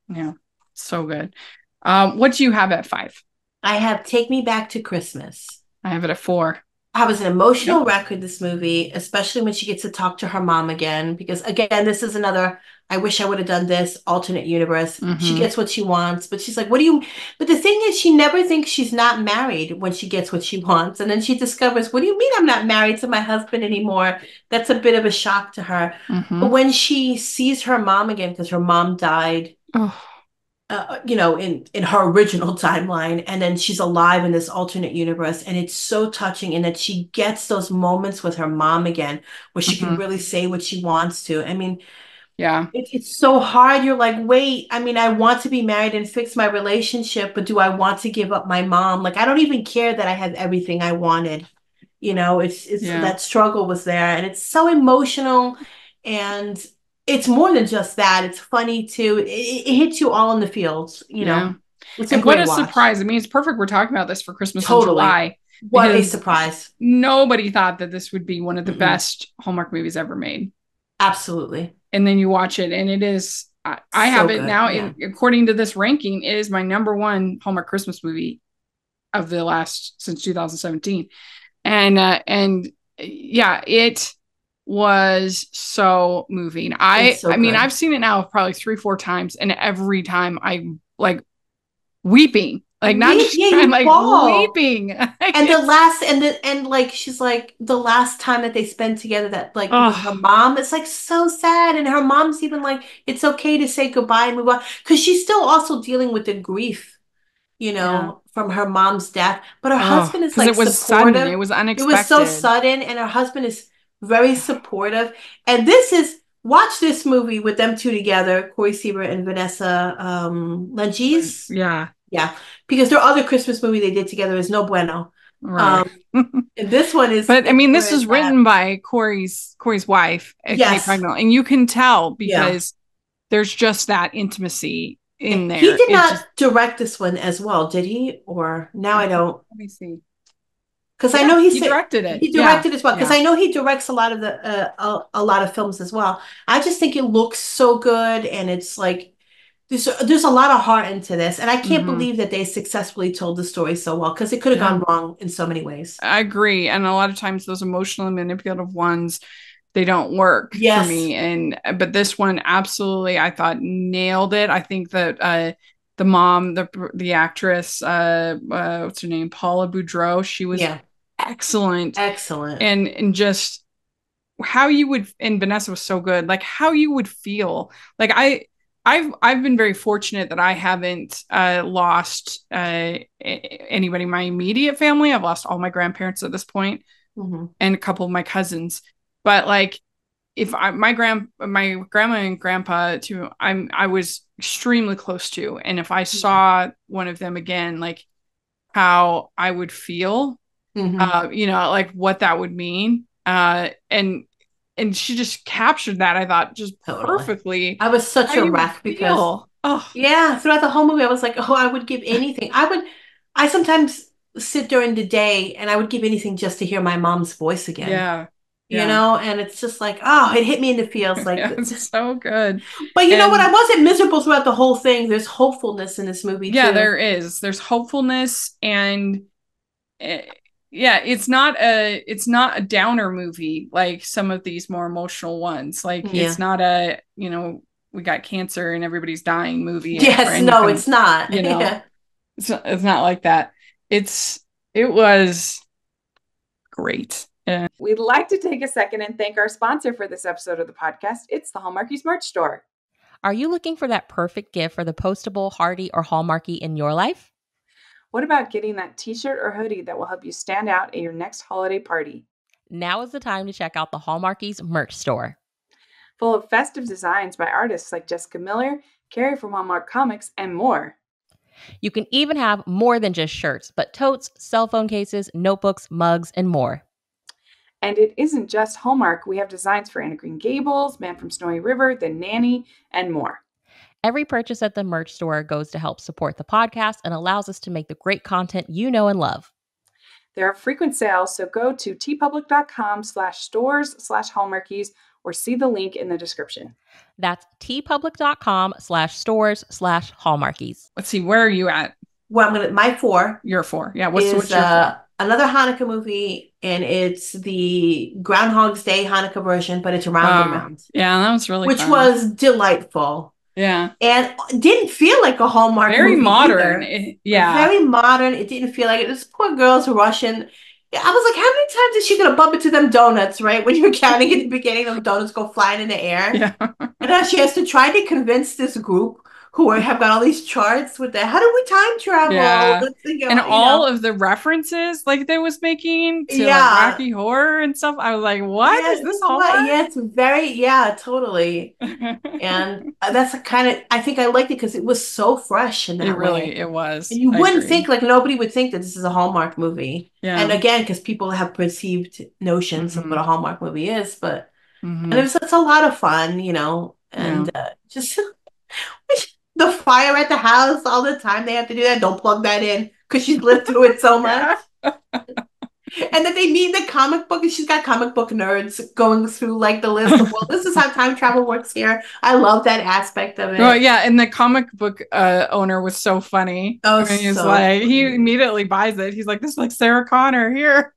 A: Yeah. So good. What do you have at 5?
B: I have Take Me Back to Christmas.
A: I have it at 4.
B: I was an emotional wreck with this movie, especially when she gets to talk to her mom again. Because again, this is another, I wish I would have done this alternate universe. Mm-hmm. She gets what she wants, but she's like, what do you, but the thing is, she never thinks she's not married when she gets what she wants. And then she discovers, what do you mean I'm not married to my husband anymore? That's a bit of a shock to her. Mm-hmm. But when she sees her mom again, because her mom died, in her original timeline, and then she's alive in this alternate universe, and it's so touching in that she gets those moments with her mom again where she can really say what she wants to. I mean, it's so hard. You're like, wait, I mean, I want to be married and fix my relationship, but do I want to give up my mom? Like, I don't even care that I have everything I wanted. That struggle was there, and it's so emotional, and it's more than just that. It's funny too. It hits you all in the feels, It's
A: and what a surprise. I mean, it's perfect. We're talking about this for Christmas in July.
B: What a surprise.
A: Nobody thought that this would be one of the best Hallmark movies ever made.
B: Absolutely.
A: And then you watch it and it is, I have it now, according to this ranking, it is my number 1 Hallmark Christmas movie of the since 2017. And it was so moving.
B: It's so
A: I mean,
B: good.
A: I've seen it now probably 3-4 times, and every time I'm like weeping, like not just
B: Yeah,
A: crying,
B: you
A: like
B: fall.
A: weeping. Like,
B: And the
A: it's
B: last and like she's like the last time that they spend together that like with her
A: oh
B: mom, it's like so sad. And her mom's even like, it's okay to say goodbye and move on. Because she's still also dealing with the grief,
A: yeah.
B: from her mom's death. But her
A: Oh,
B: husband is
A: because
B: like
A: it was sudden. It
B: supportive.
A: was
B: It was so
A: unexpected.
B: sudden, and her husband is very supportive. And this is watch this movie with them two together, Corey Seaver and Vanessa Ledges.
A: Yeah,
B: Yeah, because their other Christmas movie they did together is No Bueno.
A: right.
B: Um, and this one
A: But I
B: is
A: mean,
B: where
A: this
B: it's
A: is
B: at.
A: written by Corey's wife, Kate
B: Yes.
A: Bagnall, and you can tell
B: Yeah.
A: because there's just that intimacy in
B: He
A: there.
B: did
A: It
B: not
A: just
B: direct this one as well, did he? Or now I don't.
A: let me see.
B: Because I
A: Yeah,
B: know he
A: he
B: said
A: directed it.
B: he
A: Yeah,
B: directed as well. Because
A: yeah.
B: I know he directs a lot of the a lot of films as well. I just think it looks so good, and it's like there's a lot of heart into this, and I can't
A: Hmm.
B: believe that they successfully told the story so well because it could have
A: Yeah,
B: gone wrong in so many ways.
A: I agree. And a lot of times those emotional and manipulative ones, they don't work for
B: Yes.
A: me. And but this one absolutely, I thought nailed it. I think that the mom, the actress, what's her name, Paula Boudreau, she was
B: Yeah.
A: excellent,
B: Excellent.
A: and just how you would, and Vanessa was so good, like how you would feel. Like I've been very fortunate that I haven't lost anybody in my immediate family. I've lost all my grandparents at this point
B: Hmm.
A: and a couple of my cousins. But like if my grandma and grandpa too, I was extremely close to, and if I saw one of them again, like how I would feel,
B: Hmm.
A: like what that would mean. And she just captured that, I thought, just
B: Totally.
A: perfectly,
B: I was
A: how
B: such a
A: you would
B: wreck because,
A: feel. Oh,
B: yeah, throughout the whole movie, I was like, oh, I would give anything. I sometimes sit during the day and I would give anything just to hear my mom's voice again,
A: yeah, yeah.
B: and it's just like, oh, it hit me in the feels. Like,
A: Yeah, it's so good.
B: but you know what? I
A: And
B: wasn't miserable throughout the whole thing. There's hopefulness in this movie
A: yeah,
B: too.
A: there's hopefulness, and uh, yeah, it's not a downer movie like some of these more emotional ones. Like it's
B: Yeah.
A: not a, we got cancer and everybody's dying movie or
B: Yes, no,
A: anything,
B: it's not.
A: you know.
B: Yeah.
A: It's not like that. It was great. And
D: we'd like to take a second and thank our sponsor for this episode of the podcast. It's the Hallmarkies merch store.
C: Are you looking for that perfect gift for the postable, Hardy, or Hallmarky in your life?
D: What about getting that t-shirt or hoodie that will help you stand out at your next holiday party?
C: Now is the time to check out the Hallmarkies merch store.
D: Full of festive designs by artists like Jessica Miller, Carrie from Hallmark Comics, and more.
C: You can even have more than just shirts, but totes, cell phone cases, notebooks, mugs, and more.
D: And it isn't just Hallmark. We have designs for Anna Green Gables, Man from Snowy River, The Nanny, and more.
C: Every purchase at the merch store goes to help support the podcast and allows us to make the great content you know and love.
D: There are frequent sales, so go to tpublic.com/stores/hallmarkies or see the link in the description.
C: That's tpublic.com/stores/hallmarkies.
A: let's see, where are you at?
B: Well, my four
A: You're four. Yeah,
B: is
A: what's your four?
B: another Hanukkah movie, and it's the Groundhog's Day Hanukkah version, but it's Round and Round,
A: Yeah, that was really
B: which
A: fun.
B: was delightful
A: Yeah,
B: and didn't feel like a Hallmark
A: very
B: movie
A: modern.
B: either.
A: Yeah.
B: Very modern. It didn't feel like it. This poor girl's Russian. I was like, how many times is she gonna bump into them donuts, right? When you're counting at the beginning, them donuts go flying in the air.
A: Yeah.
B: And now she has to try to convince this group who have got all these charts with the how do we time travel?
A: Yeah.
B: Let's think
A: And
B: about,
A: all of the references like they was making to like
B: yeah.
A: Rocky Horror and stuff. I was like, what
B: Yeah,
A: is this
B: what?
A: Hallmark?
B: Yeah, it's very, yeah, totally. And that's a kind of, I think I liked it because it was so fresh in that way.
A: It was.
B: And you
A: I
B: wouldn't
A: agree.
B: think, like, nobody would think that this is a Hallmark movie.
A: Yeah.
B: And again, because people have perceived notions of what a Hallmark movie is, but and it's a lot of fun, and just the fire at the house all the time. They have to do that. Don't plug that in because she's lived through it so much. And then they meet in the comic book, and she's got comic book nerds going through like the list of, well, this is how time travel works here. I love that aspect of
A: Oh
B: it.
A: yeah, and the comic book owner was so funny.
B: Oh,
A: I mean, he's
B: so
A: like, he
B: funny.
A: immediately buys it. He's like, this is like Sarah Connor here.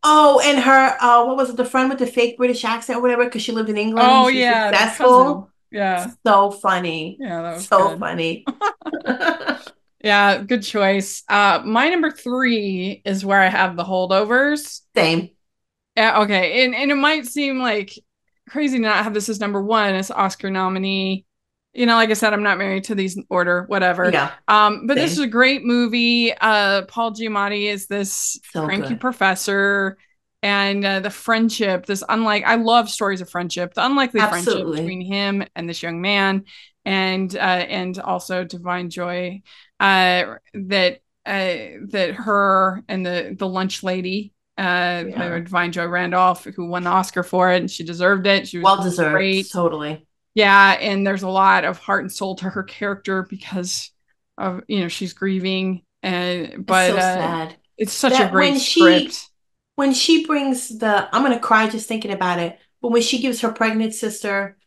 B: Oh, and her, what was it, the friend with the fake British accent or whatever, because she lived in England
A: Oh
B: and she's
A: yeah, the cousin.
B: successful.
A: Yeah,
B: So funny.
A: yeah, that was
B: So
A: good.
B: funny.
A: Yeah, good choice. My number three is where I have the holdovers.
B: Same.
A: Yeah, okay. And it might seem like crazy to not have this as number one as Oscar nominee. You know, like I said, I'm not married to these order, whatever.
B: Yeah,
A: But this is
B: same.
A: a great movie. Paul Giamatti is this
B: So
A: cranky
B: good.
A: professor, and the friendship, this unlike I love stories of friendship, the unlikely friendship between
B: Absolutely.
A: him and this young man, and also Divine Joy, that her and the lunch lady,
B: Yeah.
A: Divine Joy Randolph, who won the Oscar for it, and she deserved it. She was
B: Well deserved.
A: great.
B: Totally.
A: Yeah, and there's a lot of heart and soul to her character because of, she's grieving, and
B: It's
A: but
B: so sad
A: it's such a
B: that
A: great script.
B: when she brings the, I'm gonna cry just thinking about it, but when she gives her pregnant sister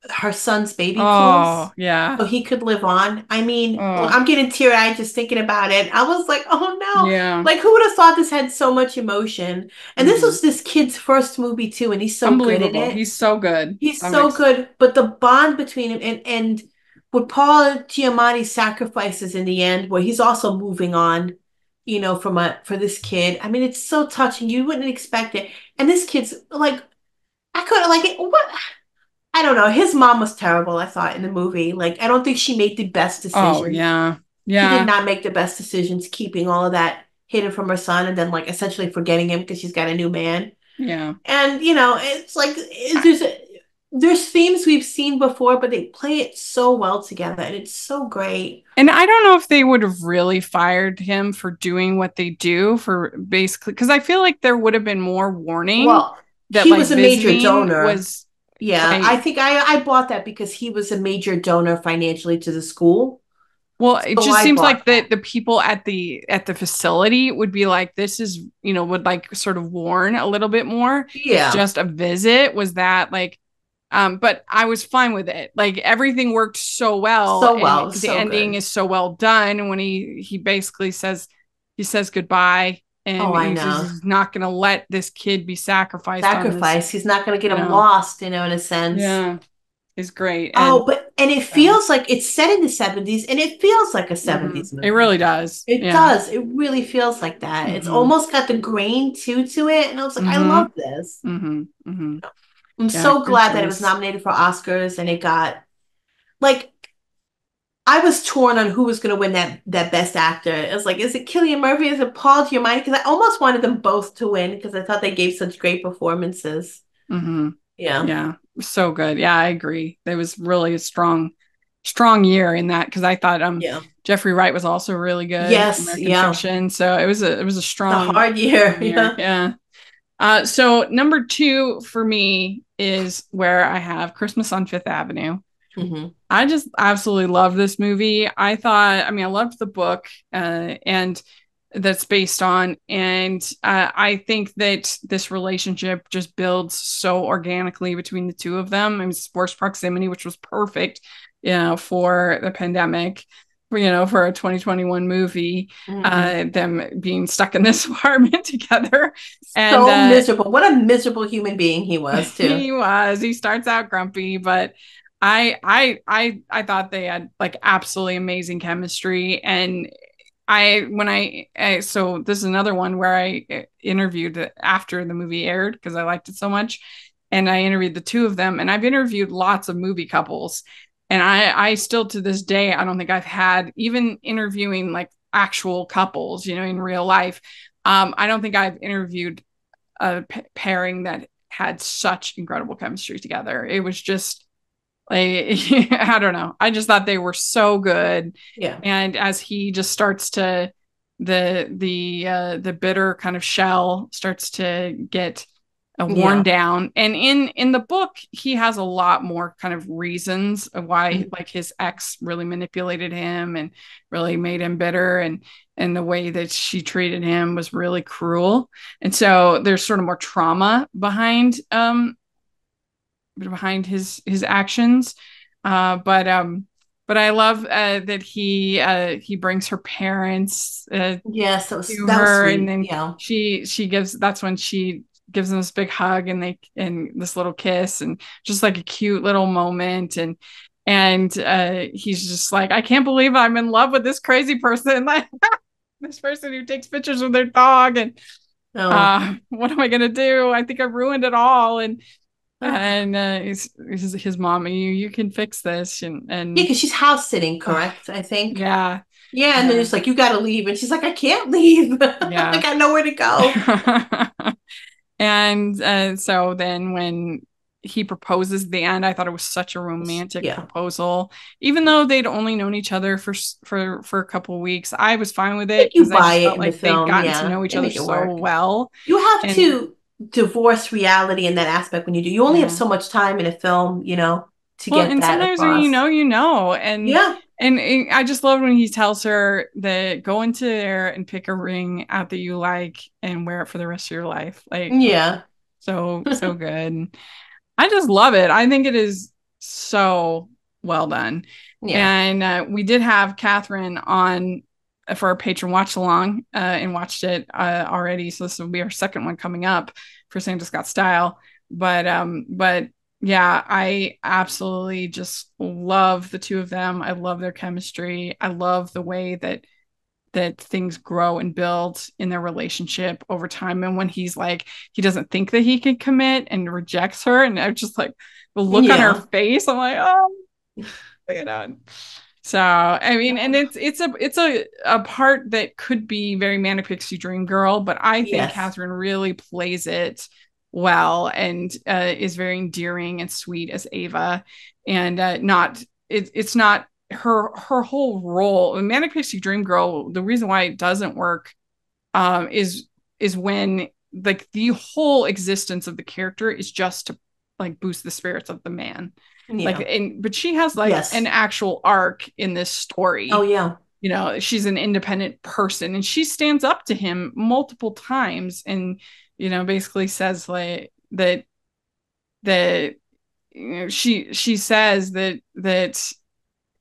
B: her son's baby
A: Oh
B: clothes
A: yeah.
B: so he could live on. I mean,
A: Oh
B: I'm getting teary-eyed just thinking about it. I was like, oh no.
A: yeah.
B: Like, who would have thought this had so much emotion? And this
A: Hmm.
B: was this kid's first movie too, and he's so good in
A: Unbelievable.
B: it.
A: He's so good.
B: He's so good. But the bond between him and what Paul Giamatti sacrifices in the end, where he's also moving on, for this kid. I mean, it's so touching. You wouldn't expect it. And this kid's like, I couldn't like it. What? I don't know. His mom was terrible, I thought, in the movie. Like, I don't think she made the best
A: Oh
B: decisions.
A: yeah.
B: She did
A: Yeah.
B: not make the best decisions, keeping all of that hidden from her son and then, like, essentially forgetting him because she's got a new man.
A: Yeah.
B: And, it's like, there's themes we've seen before, but they play it so well together, and it's so great.
A: And I don't know if they would have really fired him for doing what they do for basically, because I feel like there would have been more warning
B: Well,
A: that
B: he
A: like
B: was a major
A: visiting
B: donor.
A: was
B: Yeah, I
A: like,
B: think I bought that because he was a major donor financially to the school.
A: well, it
B: So
A: just
B: I
A: seems
B: bought
A: like
B: that.
A: the people at the facility would be like, this is, would like sort of warn a little bit more. It's
B: Yeah,
A: just a visit. Was that like, but I was fine with it. Like everything worked so well,
B: so
A: and
B: well,
A: the
B: so
A: ending
B: good.
A: is so well done. And when he basically says goodbye,
B: Oh,
A: and
B: I
A: he says
B: know.
A: he's not going to let this kid be sacrificed on this,
B: Sacrifice. He's not going to get
A: you
B: him
A: know,
B: lost, in a sense.
A: yeah, is great. And
B: Oh, and it
A: um,
B: feels like it's set in the 70s, and it feels like a 70s
A: it
B: movie.
A: really does.
B: It
A: Yeah.
B: does. It really feels like that. It's
A: Hmm.
B: almost got the grain to it, and I was like, I
A: Hmm.
B: love this.
A: Hmm. Hmm.
B: I'm
A: Yeah,
B: so
A: good
B: glad that it was
A: choice.
B: nominated for Oscars, and it got like I was torn on who was going to win that Best Actor. It was like, is it Cillian Murphy? Is it Paul Giamatti? Because I almost wanted them both to win because I thought they gave such great performances.
A: Hmm.
B: Yeah.
A: Yeah, so good. Yeah, I agree. There was really a strong year in that because I thought
B: Yeah.
A: Jeffrey Wright was also really good,
B: Yes.
A: American
B: Yeah.
A: Fiction. So it was a
B: It's a hard year.
A: strong year.
B: Yeah.
A: Yeah. So number two for me is where I have Christmas on Fifth Avenue.
B: Hmm.
A: I just absolutely love this movie. I loved the book, and that's based on, and I think that this relationship just builds so organically between the two of them. I mean, sports proximity, which was perfect, for the pandemic, for a 2021 movie,
B: Hmm.
A: them being stuck in this apartment together, and
B: So miserable. What a miserable human being he was, too.
A: he starts out grumpy, but I thought they had like absolutely amazing chemistry. And so this is another one where I interviewed after the movie aired because I liked it so much, and I interviewed the two of them. And I've interviewed lots of movie couples, and I still to this day I don't think I've had, even interviewing like actual couples, in real life. I don't think I've interviewed a pairing that had such incredible chemistry together. It was just like, I don't know. I just thought they were so good.
B: Yeah.
A: And as he just starts to the bitter kind of shell starts to get worn down. And in the book, he has a lot more kind of reasons of why, like his ex really manipulated him and really made him bitter, and the way that she treated him was really cruel. And so there's sort of more trauma behind his actions. But I love that he brings her parents
B: yes,
A: to
B: that was
A: her,
B: sweet.
A: and then she gives, that's when she gives him this big hug and this little kiss, and just like a cute little moment. And he's just like, I can't believe I'm in love with this crazy person, like this person who takes pictures with their dog, and what am I gonna do? I think I ruined it all. And his mom, you can fix this, and
B: yeah, because she's house sitting, correct? I think.
A: Yeah.
B: Yeah, and then it's like, you got to leave, and she's like, I can't leave.
A: Yeah.
B: I got nowhere to go.
A: And so then when he proposes at the end, I thought it was such a romantic proposal, even though they'd only known each other for a couple of weeks. I was fine with it
B: because I just
A: felt like they'd gotten to know each other so well.
B: You have to divorce reality in that aspect when you do. You only have so much time in a film, to get
A: and
B: that
A: sometimes
B: across.
A: When and I just love when he tells her that go into there and pick a ring out that you like and wear it for the rest of your life. Like, so good. I just love it. I think it is so well done. Yeah. And we did have Catherine on for our patron watch along and watched it already. So this will be our second one coming up for Santa's Got Style. But yeah, I absolutely just love the two of them. I love their chemistry. I love the way that things grow and build in their relationship over time. And when he's like, he doesn't think that he can commit and rejects her. And I'm just like, the look on her face, I'm like, oh, So, I mean, and it's a part that could be very Manic Pixie Dream Girl, but I think Catherine really plays it well and is very endearing and sweet as Ava, and it's not her whole role in Manic Pixie Dream Girl. The reason why it doesn't work is when like the whole existence of the character is just to like boost the spirits of the man. But she has like an actual arc in this story.
B: Oh yeah.
A: She's an independent person and she stands up to him multiple times and basically says like that she says that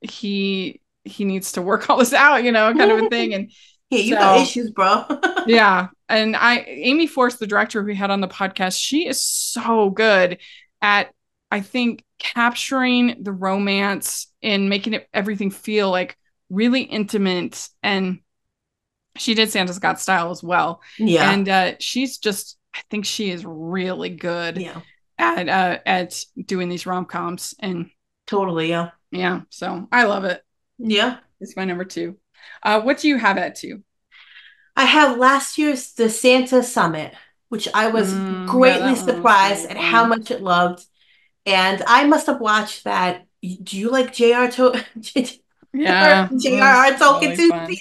A: he needs to work all this out, kind of a thing. And
B: yeah, you got issues, bro.
A: Yeah. And Amy Force, the director we had on the podcast, she is so good at, I think, capturing the romance and making everything feel like really intimate. And she did Santa's Got Style as well. Yeah. And she's just, I think she is really good at doing these rom-coms. And
B: totally, yeah.
A: Yeah. So I love it.
B: Yeah.
A: It's my number 2. What do you have at 2?
B: I have last year's The Santa Summit, which I was greatly surprised at how much it loved. And I must have watched that. Do you like J.R.R. Tolkien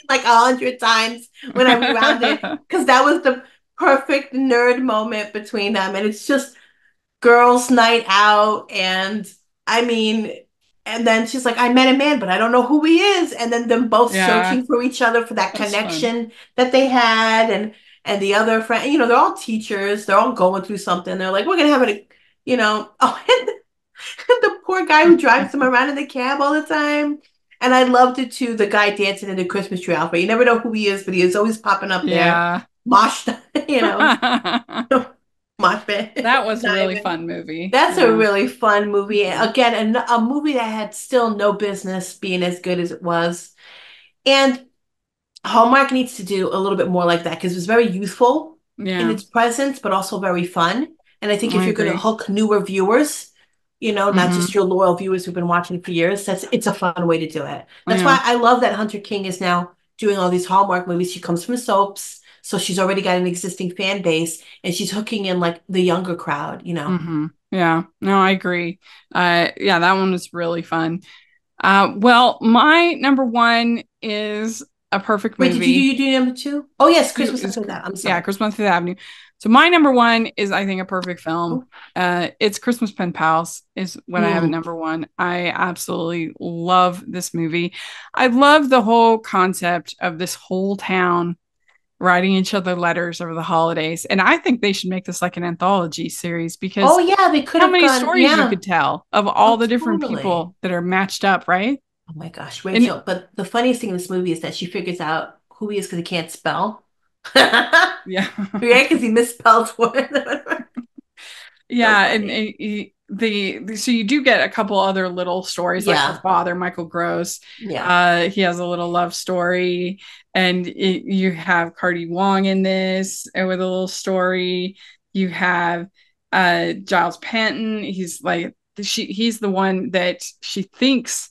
B: like 100 times when I rewound it? Because that was the perfect nerd moment between them. And it's just girls' night out. And I mean, and then she's like, I met a man, but I don't know who he is. And then them both searching for each other for that connection that they had. And the other friend, they're all teachers. They're all going through something. They're like, we're going to have and the poor guy who drives them around in the cab all the time. And I loved it too. The guy dancing in the Christmas tree outfit. You never know who he is, but he is always popping up there. Mosh, mosh pit.
A: That was a really fun movie.
B: That's a really fun movie. Again, a movie that had still no business being as good as it was. And Hallmark needs to do a little bit more like that because it was very youthful in its presence, but also very fun. And I think if you're going to hook newer viewers, not just your loyal viewers who've been watching for years, it's a fun way to do it. That's why I love that Hunter King is now doing all these Hallmark movies. She comes from soaps, so she's already got an existing fan base, and she's hooking in like the younger crowd,
A: Yeah, no, I agree. That one was really fun. Well, my number 1 is a perfect movie.
B: Wait, did you do number 2? Oh yes, Christmas on Fifth Avenue. I'm sorry.
A: Yeah, Christmas on Fifth Avenue. So my number one is, I think, a perfect film. It's Christmas Pen Pals is what I have at number one. I absolutely love this movie. I love the whole concept of this whole town writing each other letters over the holidays. And I think they should make this like an anthology series, because
B: they could
A: how
B: have
A: many
B: gone,
A: stories you could tell of all the different
B: totally.
A: people that are matched up, right?
B: Oh my gosh, Rachel. But the funniest thing in this movie is that she figures out who he is because he can't spell.
A: Yeah.
B: Right? Because he misspelled words.
A: Yeah. So so you do get a couple other little stories, like her father, Michael Gross.
B: Yeah.
A: He has a little love story, and you have Cardi Wong in this with a little story. You have Giles Panton. He's like, he's the one that she thinks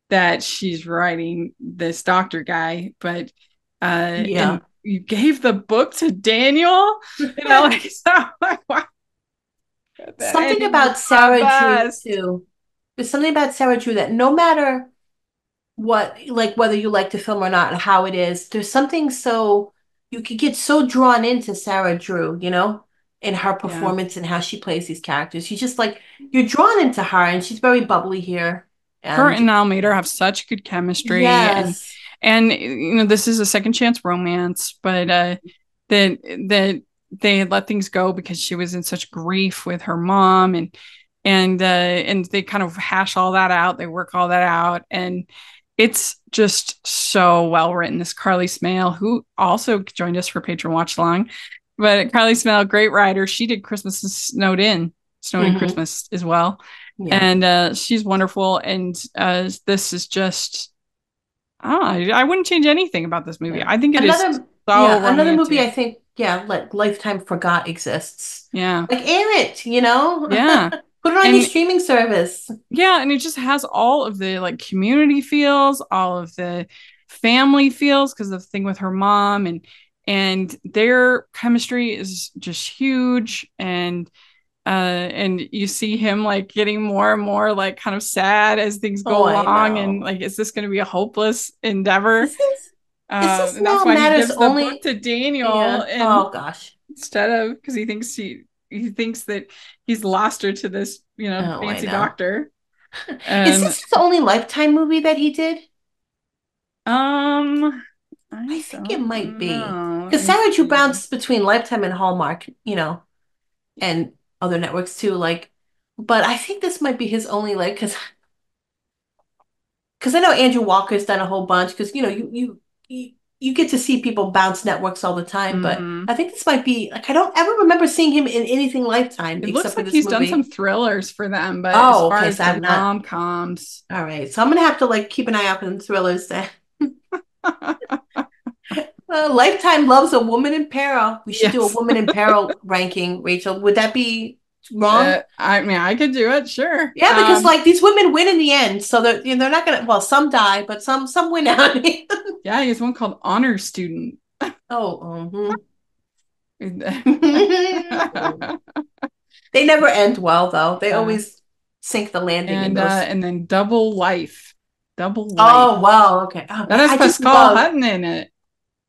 A: that she's writing this doctor guy, but and you gave the book to Daniel, like, so like, wow.
B: Something about Sarah Drew too. There's something about Sarah Drew that no matter what, like whether you like the film or not and how it is, there's something so you could get so drawn into Sarah Drew, in her performance and how she plays these characters. You just like, you're drawn into her, and she's very bubbly here.
A: Her and Almeida have such good chemistry.
B: Yes.
A: And this is a second chance romance, but that they had let things go because she was in such grief with her mom, and they kind of hash all that out. They work all that out, and it's just so well written. This Carly Smale, who also joined us for Patron Watch Along, but Carly Smale, great writer. She did Christmas Snowed In Christmas as well, and she's wonderful. And this is just, I wouldn't change anything about this movie. I think it is so
B: another movie. I think. Yeah, like Lifetime forgot exists.
A: Yeah.
B: Like, air it,
A: Yeah.
B: Put it on your streaming service.
A: Yeah, and it just has all of the like community feels, all of the family feels, because of the thing with her mom, and their chemistry is just huge, and you see him like getting more and more like kind of sad as things go along, and like, is this going to be a hopeless endeavor?
B: And that's
A: why he gives the book to Daniel.
B: Yeah.
A: And
B: oh gosh!
A: Instead of, because he thinks that he's lost her to this, fancy doctor.
B: Is this the only Lifetime movie that he did?
A: I
B: think it might be, because Sarah Drew bounced between Lifetime and Hallmark, and other networks too. Like, but I think this might be his only, like, because I know Andrew Walker's done a whole bunch. Because you get to see people bounce networks all the time, but I think this might be, like, I don't ever remember seeing him in anything Lifetime.
A: It looks like he's done some thrillers for them, but as far as the rom-coms.
B: All right, so I'm gonna have to like keep an eye out for the thrillers then. Lifetime loves a woman in peril. We should do a woman in peril ranking, Rachel. Would that be wrong?
A: I mean, I could do it, sure.
B: Yeah, because like these women win in the end, so they're not gonna. Well, some die, but some win out.
A: Yeah, he's one called Honor Student.
B: Oh, they never end well, though. They always sink the landing.
A: And then Double Life.
B: Oh, wow, okay. Oh,
A: that has Pascal Hutton in it.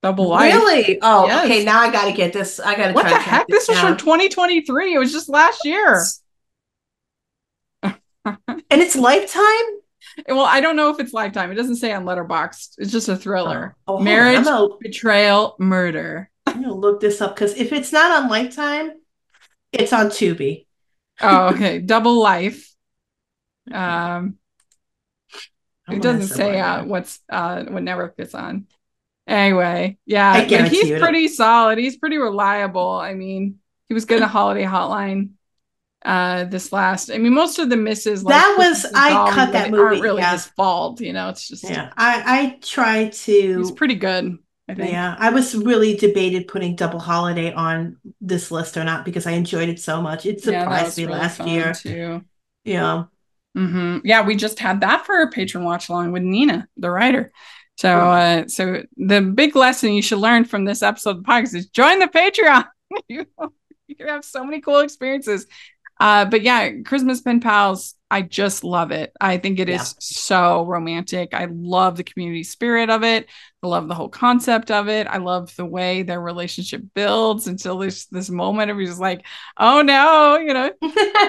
A: Double Life.
B: Really? Oh, yes. Okay. Now I gotta get this. I gotta.
A: What the heck? This was from 2023. It was just last year.
B: And it's Lifetime?
A: Well, I don't know if it's Lifetime. It doesn't say on Letterboxd. It's just a thriller. Marriage, betrayal, murder.
B: I'm gonna look this up, because if it's not on Lifetime, it's on Tubi.
A: Oh, okay. Double Life. It doesn't say what network it's on. Anyway, yeah, he's pretty solid. He's pretty reliable. I mean, he was good in a Holiday Hotline. This last, I mean, most of the misses, like,
B: that was, I cut that movie,
A: aren't really his fault, it's just,
B: I try to.
A: He's pretty good, I think.
B: Yeah, I was really debated putting Double Holiday on this list or not, because I enjoyed it so much. It surprised me last year
A: too.
B: Yeah.
A: Mm-hmm. Yeah, we just had that for a Patron Watch Along with Nina, the writer. So, so the big lesson you should learn from this episode of the podcast is join the Patreon. You can have so many cool experiences. But yeah, Christmas Pen Pals, I just love it. I think it
B: Yeah.
A: is so romantic. I love the community spirit of it. I love the whole concept of it. I love the way their relationship builds until there's this moment of just like, oh no,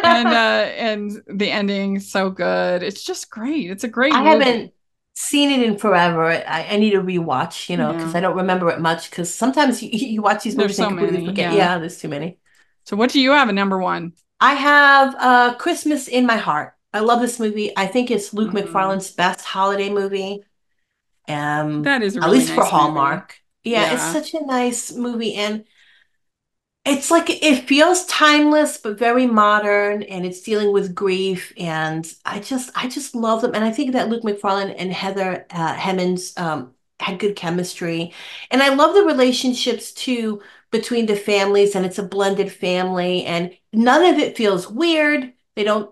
A: and the ending so good. It's just great. It's a great
B: I
A: movie.
B: haven't seen it in forever. I need to rewatch, because
A: Yeah.
B: I don't remember it much. Because sometimes you watch these
A: There's
B: movies and
A: so
B: completely
A: many.
B: forget.
A: Yeah.
B: Yeah, there's too many.
A: So what do you have at number one?
B: I have Christmas in My Heart. I love this movie. I think it's Luke
A: Mhm.
B: McFarlane's best holiday movie.
A: That is a
B: At
A: really
B: least for
A: nice movie.
B: Hallmark. Yeah, it's
A: Yeah.
B: such a nice movie, and it's like it feels timeless but very modern, and it's dealing with grief, and I just love them, and I think that Luke McFarlane and Heather Hemmings had good chemistry, and I love the relationships too between the families, and it's a blended family, and none of it feels weird. They don't,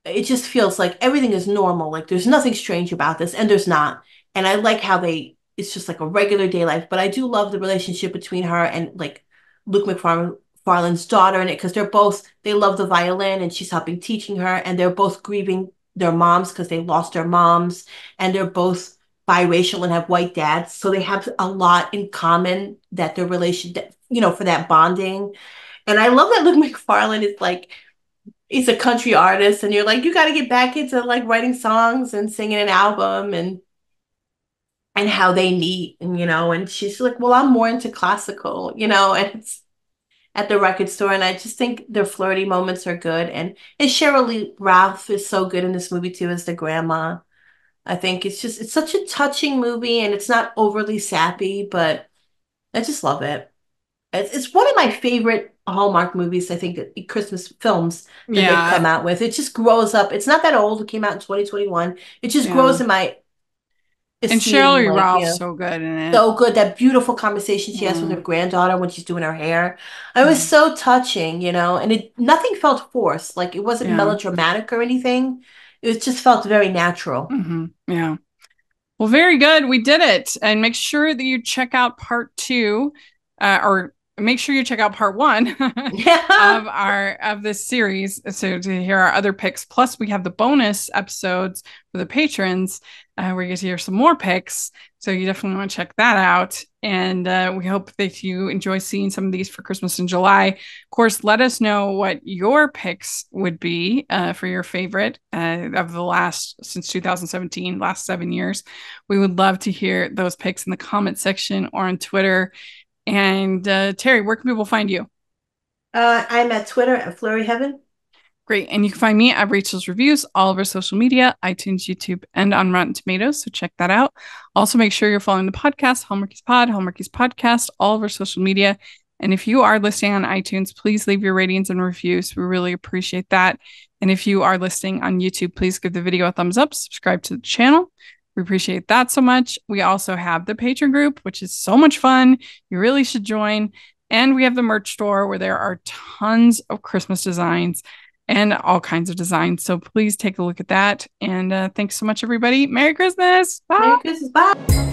B: it just feels like everything is normal. Like there's nothing strange about this, and there's not. And I like how it's just like a regular day life. But I do love the relationship between her and like Luke McFarlane's daughter in it because they love the violin and she's helping teaching her, and they're both grieving their moms because they lost their moms, and they're both biracial and have white dads. So they have a lot in common that their relation, for that bonding. And I love that Luke McFarlane is like, he's a country artist and you're like you got to get back into like writing songs and singing an album and how they meet, and she's like, well, I'm more into classical, and it's at the record store, and I just think their flirty moments are good, and Cheryl Lee Ralph is so good in this movie too as the grandma. I think it's such a touching movie, and it's not overly sappy, but I just love it. It's one of my favorite Hallmark movies, I think, Christmas films that they've come
A: Yeah.
B: out with. It just grows up. It's not that old. It came out in 2021. It just
A: Yeah.
B: grows in my
A: And
B: esteem,
A: Shirley
B: like,
A: Ralph's so good in it.
B: so good. That beautiful conversation she has with her
A: Mm.
B: granddaughter when she's doing her hair. It was
A: Mm.
B: so touching, and nothing felt forced. Like it wasn't
A: Yeah.
B: melodramatic or anything. It just felt very natural.
A: Yeah. Well, very good. We did it. And make sure that you check out part two, or make sure you check out part one
B: Yeah.
A: of this series. So to hear our other picks. Plus, we have the bonus episodes for the patrons, where you get to hear some more picks. So you definitely want to check that out. And we hope that you enjoy seeing some of these for Christmas in July. Of course, let us know what your picks would be for your favorite of the since 2017, last 7 years. We would love to hear those picks in the comment section or on Twitter. And Terry, where can people find you?
B: I'm at Twitter at Flurry Heaven.
A: Great. And you can find me at Rachel's Reviews, all of our social media, iTunes, YouTube, and on Rotten Tomatoes. So check that out. Also, make sure you're following the podcast, Hallmarkies Pod, Hallmarkies Podcast, all of our social media. And if you are listening on iTunes, please leave your ratings and reviews. We really appreciate that. And if you are listening on YouTube, please give the video a thumbs up, subscribe to the channel. We appreciate that so much. We also have the Patreon group, which is so much fun. You really should join. And we have the merch store where there are tons of Christmas designs and all kinds of designs. So please take a look at that. And thanks so much, everybody. Merry Christmas. Bye.
B: Merry Christmas. Bye.